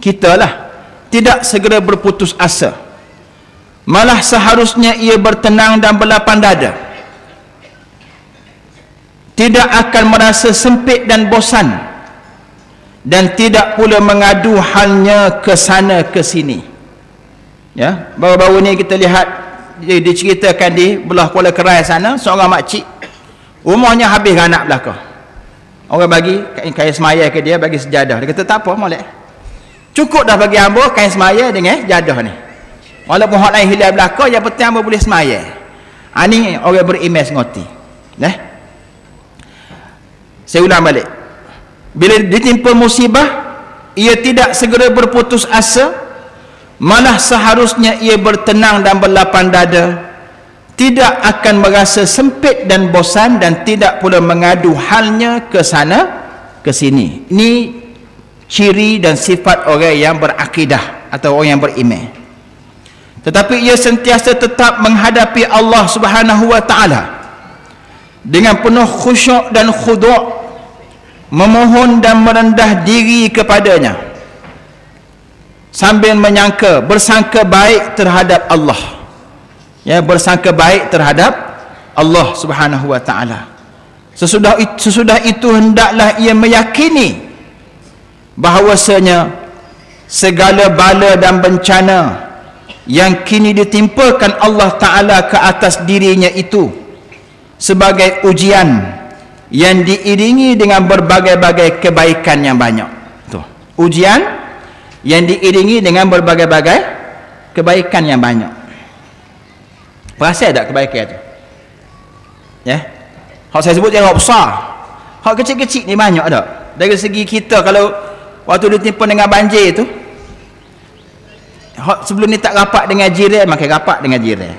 Kita lah tidak segera berputus asa, malah seharusnya ia bertenang dan berlapang dada, tidak akan merasa sempit dan bosan, dan tidak pula mengadu halnya ke sana ke sini. Ya, baru-baru ni kita lihat diceritakan di belah Kuala Kerai sana, seorang makcik rumahnya habis anak belaka. Orang bagi kain semaya ke dia, bagi sejadah. Dia kata tak apa molek, cukup dah bagi hamba kain semaya dengan jadah ni, walaupun hak lain hilang belaka, yang penting hamba boleh semaya. Ni orang beriman ngoti. Saya ulang balik, bila ditimpa musibah ia tidak segera berputus asa, malah seharusnya ia bertenang dan berlapang dada, tidak akan merasa sempit dan bosan, dan tidak pula mengadu halnya ke sana ke sini. Ini ciri dan sifat orang yang berakidah atau orang yang beriman. Tetapi ia sentiasa tetap menghadapi Allah Subhanahu wa taala dengan penuh khusyuk dan khudu', memohon dan merendah diri kepadanya sambil menyangka, bersangka baik terhadap Allah, ya, bersangka baik terhadap Allah Subhanahu wa taala. Sesudah itu hendaklah ia meyakini bahawasanya segala bala dan bencana yang kini ditimpakan Allah taala ke atas dirinya itu sebagai ujian yang diiringi dengan berbagai-bagai kebaikan yang banyak. Tuh, ujian yang diiringi dengan berbagai-bagai kebaikan yang banyak. Perasan tak kebaikan itu? Ya, hak saya sebut jangan besar, hak kecil-kecil ni banyak tak? Dari segi kita, kalau waktu ditimpa dengan banjir tu, hak sebelum ni tak rapat dengan jiran, makin rapat dengan jiran.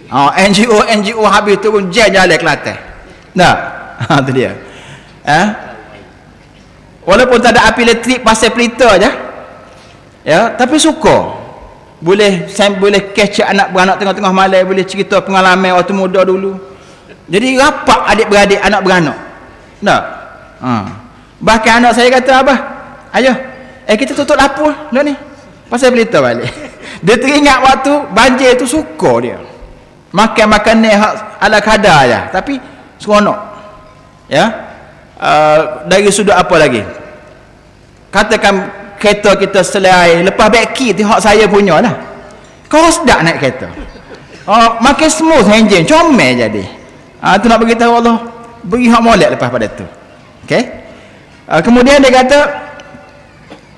NGO habis tu pun jalan Kelantan. Nah, tu dia. Walaupun tak ada api elektrik, pasal pelita je, ya, tapi suka boleh catch anak beranak tengah-tengah malam, boleh cerita pengalaman waktu muda dulu. Jadi rapat adik-beradik, anak beranak. Nah, bahkan anak saya kata, abah, ayah, kita tutup dapur lah ni, pasal pelita balik. Dia teringat waktu banjir tu, suka dia makan makanan ala kadar je, tapi seronok, ya. Dari sudut apa lagi, katakan kereta kita selai lepas beki tu, hak saya punya lah, kau sedap naik kereta, makin smooth engine, comel jadi. Tu nak beritahu Allah beri hak molek lepas pada tu. Okay? Kemudian dia kata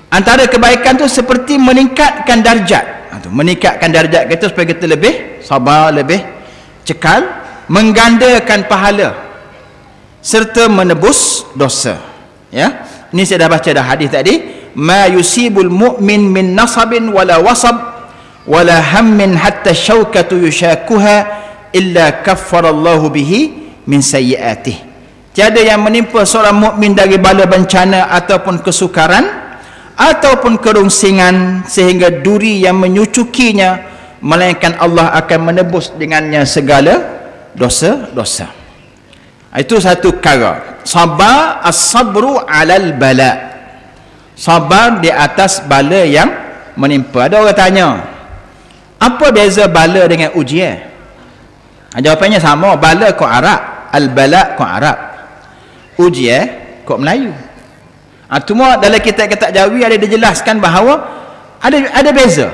antara kebaikan tu seperti meningkatkan darjat. Meningkatkan darjat kita supaya kita lebih sabar, lebih cekal, menggandakan pahala serta menebus dosa. Ya, ini saya dah baca dah hadis tadi, ma yusibul mu'min min nasabin wala wasab wala hammin hatta syaukatu yushakuha illa kaffarallahu bihi min sayyiatih. Tiada yang menimpa seorang mukmin dari bala bencana ataupun kesukaran ataupun kerungsingan sehingga duri yang menyucukinya, melainkan Allah akan menebus dengannya segala dosa-dosa. Itu satu perkara. Sabar, as-sabru alal bala, sabar di atas bala yang menimpa. Ada orang tanya, apa beza bala dengan ujian? Jawapannya sama, bala kau Arab, al-bala kau Arab, ujian kod Melayu. Cuma dalam kitab-kitab Jawi ada dijelaskan bahawa ada beza.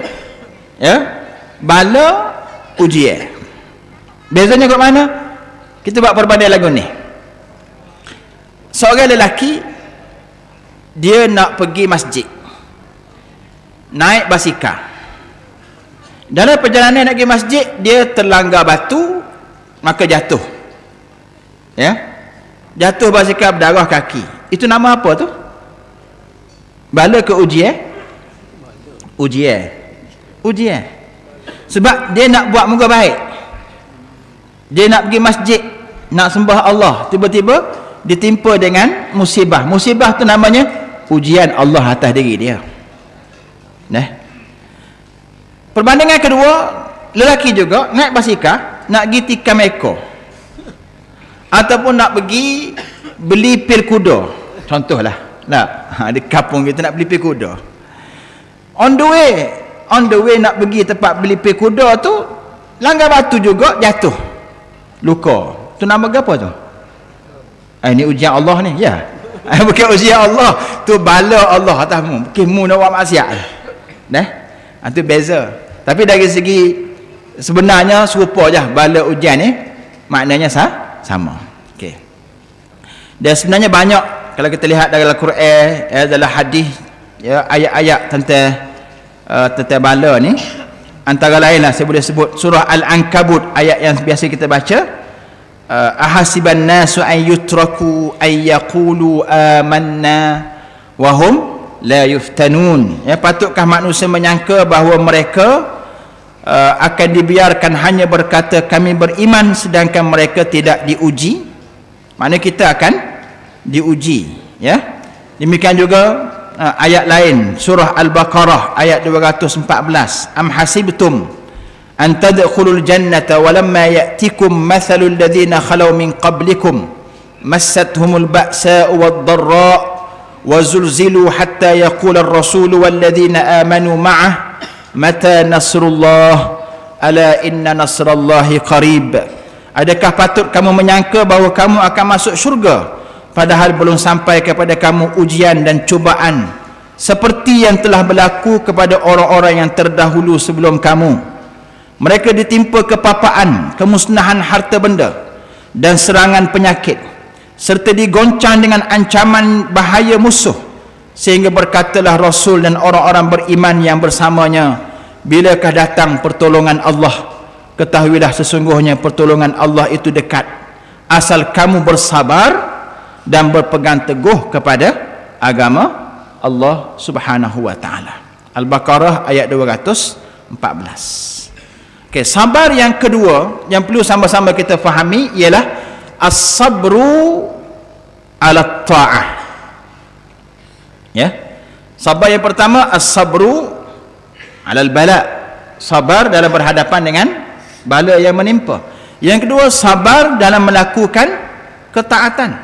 Ya. Bala, ujian. Bezanya kat mana? Kita buat perbandingan lagu ni. Seorang lelaki dia nak pergi masjid. Naik basikal. Dalam perjalanan nak pergi masjid, dia terlanggar batu, maka jatuh. Ya. Jatuh basikal berdarah kaki. Itu nama apa tu? Bala ke ujian? Ujian. Sebab dia nak buat muka baik. Dia nak pergi masjid, nak sembah Allah, tiba-tiba ditimpa dengan musibah. Musibah tu namanya ujian Allah atas diri dia. Perbandingan kedua, lelaki juga naik basikal nak pergi tikam ekor, ataupun nak pergi beli pil kuda, contohlah. Di kampung kita nak beli pil kuda, on the way nak pergi tempat beli pil kuda tu langgar batu juga, jatuh, luka. Tu nama apa tu? Ini ujian Allah ni, ya. Bukan ujian Allah, tu bala Allah atasmu. Mungkin mu nak buat maksiat. Itu beza. Tapi dari segi sebenarnya serupa je bala ujian ni, maknanya sama. Okey. Dan sebenarnya banyak kalau kita lihat dalam Al-Quran, dalam hadis, ya, ayat-ayat tentang bala ni, antara lainlah saya boleh sebut surah Al-Ankabut, ayat yang biasa kita baca, ahasiban nasu an yutraku ay yaqulu amanna wa hum la yuftanun. Ya, patutkah manusia menyangka bahawa mereka akan dibiarkan hanya berkata kami beriman sedangkan mereka tidak diuji? Maknanya kita akan diuji, ya. Demikian juga ayat lain surah Al-Baqarah ayat 214, am hasibtum an tadkhulul jannata walamma ya'tikum mathalul ladzina khalau min qablikum massathumul ba'sa'u wad-dharra' wazulzilu hatta yaqula ar-rasulu wal ladzina amanu ma'ah mata nasrullah ala inna nasrallahi qarib. Adakah patut kamu menyangka bahawa kamu akan masuk syurga padahal belum sampai kepada kamu ujian dan cubaan seperti yang telah berlaku kepada orang-orang yang terdahulu sebelum kamu? Mereka ditimpa kepapaan, kemusnahan harta benda dan serangan penyakit serta digoncang dengan ancaman bahaya musuh, sehingga berkatalah Rasul dan orang-orang beriman yang bersamanya, bilakah datang pertolongan Allah? Ketahuilah sesungguhnya pertolongan Allah itu dekat, asal kamu bersabar dan berpegang teguh kepada agama Allah Subhanahu wa taala. Al-Baqarah ayat 214. Okey, sabar yang kedua yang perlu sama-sama kita fahami ialah as-sabru ala ta'ah. Ya. Sabar yang pertama as-sabru ala al-bala. Sabar dalam berhadapan dengan bala yang menimpa. Yang kedua sabar dalam melakukan ketaatan.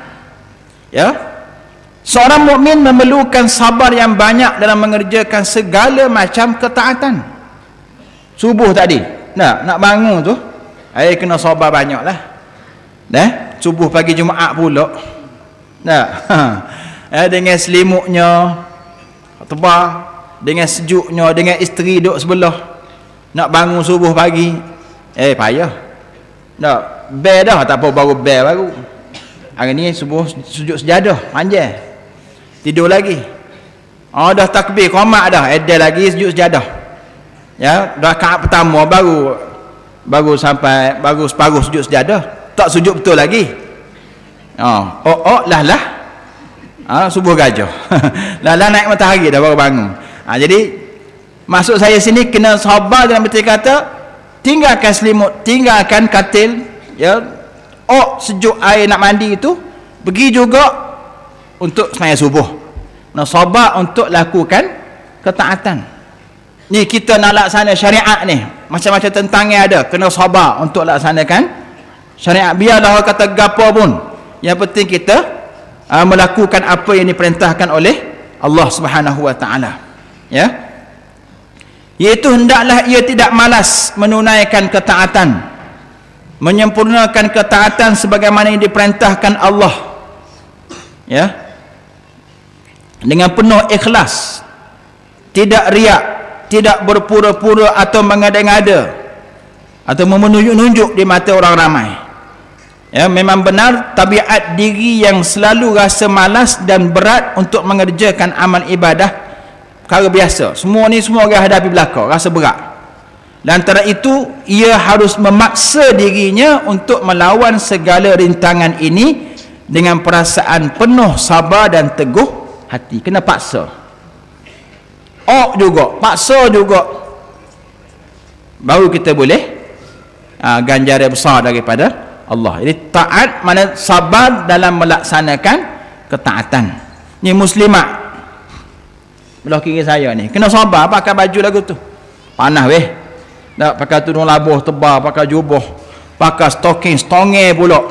Ya. Seorang mukmin memerlukan sabar yang banyak dalam mengerjakan segala macam ketaatan. Subuh tadi, nak bangun tu, kena sabar banyaklah. Subuh pagi Jumaat pula. Dengan selimutnya tebal, dengan sejuknya, dengan isteri duduk sebelah. Nak bangun subuh pagi, payah. Bel dah, tak apa baru bel baru. Hari ni subuh sujud sejadah panjang, tidur lagi. Dah takbir qomat dah, edel lagi sujud sejadah. Ya, rakaat pertama baru sampai baru separuh sujud sejadah, tak sujud betul lagi. Lah subuh gajah. lah naik matahari dah baru bangun. Jadi maksud saya sini kena sabar dalam berarti kata tinggalkan selimut, tinggalkan katil, ya. Sejuk air nak mandi itu pergi juga untuk sembahyang subuh. Sabar untuk lakukan ketaatan. Ni kita nak laksana syariat ni, macam-macam tentangnya ada, kena sabar untuk laksanakan syariat. Biarlah orang kata gapo pun, yang penting kita melakukan apa yang diperintahkan oleh Allah Subhanahu wa taala. Ya. Iaitu hendaklah ia tidak malas menunaikan ketaatan, menyempurnakan ketaatan sebagaimana yang diperintahkan Allah. Ya. dengan penuh ikhlas, tidak riak, tidak berpura-pura atau mengada-ngada atau menunjuk-nunjuk di mata orang ramai. Ya, memang benar tabiat diri yang selalu rasa malas dan berat untuk mengerjakan amal ibadah perkara biasa. Semua orang hadapi belaka, rasa berat. Dan antara itu, ia harus memaksa dirinya untuk melawan segala rintangan ini dengan perasaan penuh sabar dan teguh hati. Kena paksa. Juga, paksa juga. Baru kita boleh ganjaran besar daripada Allah. Jadi taat mana sabar dalam melaksanakan ketaatan. Ni muslimat belah kiri saya ni, kena sabar pakai baju lagu tu. Panas weh. Tak pakai tudung labuh tebal, pakai jubah, pakai stonge pula.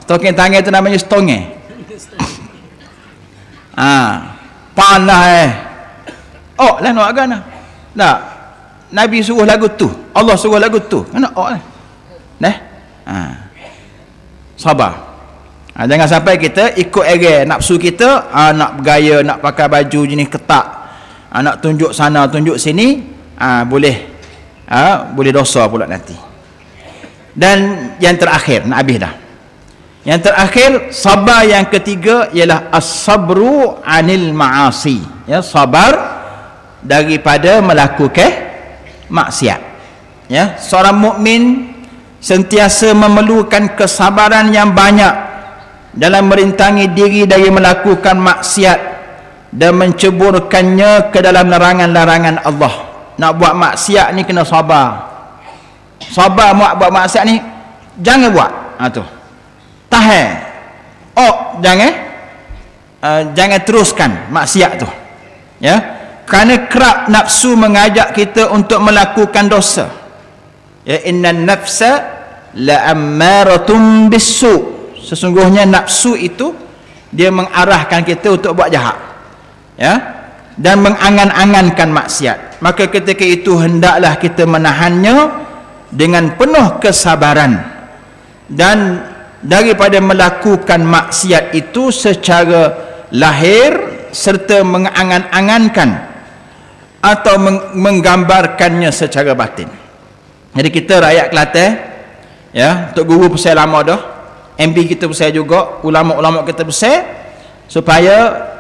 Stocking tangan tu namanya stonge. Panas lah nak agana. Tak. Nabi suruh lagu tu, Allah suruh lagu tu. Kena sabar. Jangan sampai kita ikut era nafsu kita, nak bergaya, nak pakai baju jenis ketat, nak tunjuk sana, tunjuk sini, boleh dosa pula nanti. Dan yang terakhir, nak habis dah. Yang terakhir, sabar yang ketiga ialah as-sabru anil ma'asi. Ya, sabar daripada melakukan maksiat. Ya, seorang mukmin sentiasa memerlukan kesabaran yang banyak dalam merintangi diri dari melakukan maksiat dan menceburkannya ke dalam larangan-larangan Allah. Nak buat maksiat ni kena sabar. Sabar buat maksiat ni jangan buat. Tu. Tahan. Jangan teruskan maksiat tu. Ya. Kerana kerap nafsu mengajak kita untuk melakukan dosa. Ya, innan nafsa la'ammaratun bisu. Sesungguhnya nafsu itu dia mengarahkan kita untuk buat jahat. Ya, dan mengangan-angankan maksiat. Maka ketika itu hendaklah kita menahannya dengan penuh kesabaran dan daripada melakukan maksiat itu secara lahir serta mengangan-angankan atau menggambarkannya secara batin. Jadi kita rakyat Kelantan, ya, Tok Guru pesan lama dah, MB kita pesan juga, ulama-ulama kita pesan supaya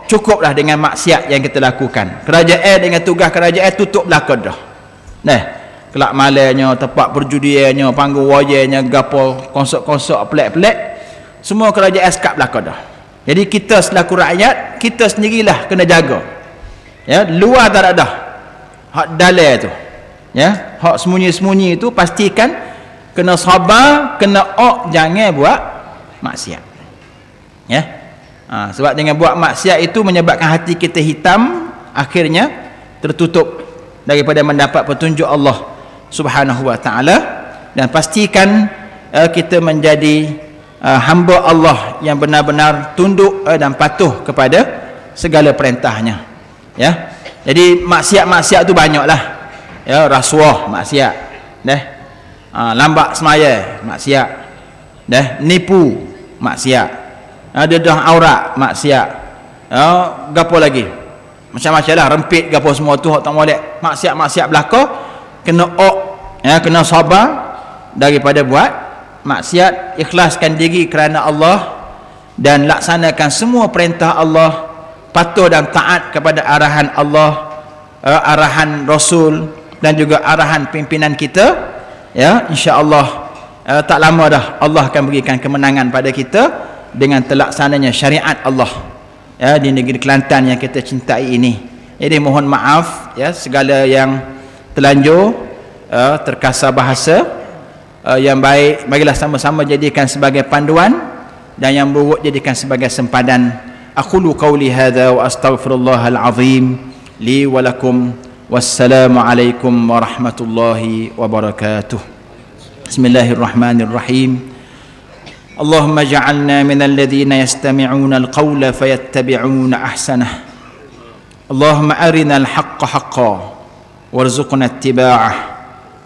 cukuplah dengan maksiat yang kita lakukan. Kerajaan dengan tugas kerajaan tutup belakang dah. Kelak malainya, tempat perjudiannya, panggung wayanya, gapo konsert-konsert pelik-pelik, semua kerajaan sekat belakang dah. Jadi kita selaku rakyat, kita sendirilah kena jaga. Ya, luar tak ada. Hak dalam tu. Ya, hak sembunyi-sembunyi itu pastikan kena sabar, kena jangan buat maksiat. Ya. Sebab dengan buat maksiat itu menyebabkan hati kita hitam, akhirnya tertutup daripada mendapat petunjuk Allah Subhanahu wa taala, dan pastikan kita menjadi hamba Allah yang benar-benar tunduk dan patuh kepada segala perintahnya. Ya, jadi maksiat-maksiat tu banyaklah. Ya, rasuah maksiat, lambat semaya maksiat, nipu maksiat, dedah aurat maksiat, gapo lagi macam-macam lah, rempit gapo semua tu hak tak molek, maksiat-maksiat belaka. Kena kena sabar daripada buat maksiat, ikhlaskan diri kerana Allah dan laksanakan semua perintah Allah, patuh dan taat kepada arahan Allah, arahan Rasul dan juga arahan pimpinan kita. Ya, insya-Allah tak lama dah Allah akan berikan kemenangan pada kita dengan terlaksananya syariat Allah, ya, di negeri Kelantan yang kita cintai ini. Jadi mohon maaf, ya, segala yang terlanjur, terkasar bahasa yang baik, marilah sama-sama jadikan sebagai panduan, dan yang buruk jadikan sebagai sempadan. Aqulu qawli hadza wa astaghfirullahal azim li wa lakum. Wassalamu alaikum warahmatullahi wabarakatuh. Bismillahirrahmanirrahim. Allahumma ja'alna minal ladzina yastami'una al-qawla fayattabi'una ahsanah. Allahumma arina al-haqqa haqqan warzuqna ittiba'ah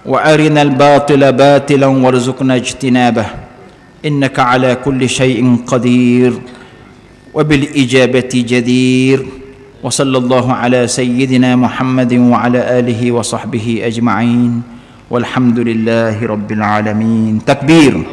wa arina al-batila batilan warzuqna ijtinabah. Innaka ala kulli syai'in qadir. وبالإجابة جدير. وصلى الله على سيدنا محمد وعلى آله وصحبه أجمعين والحمد لله رب العالمين. تكبير.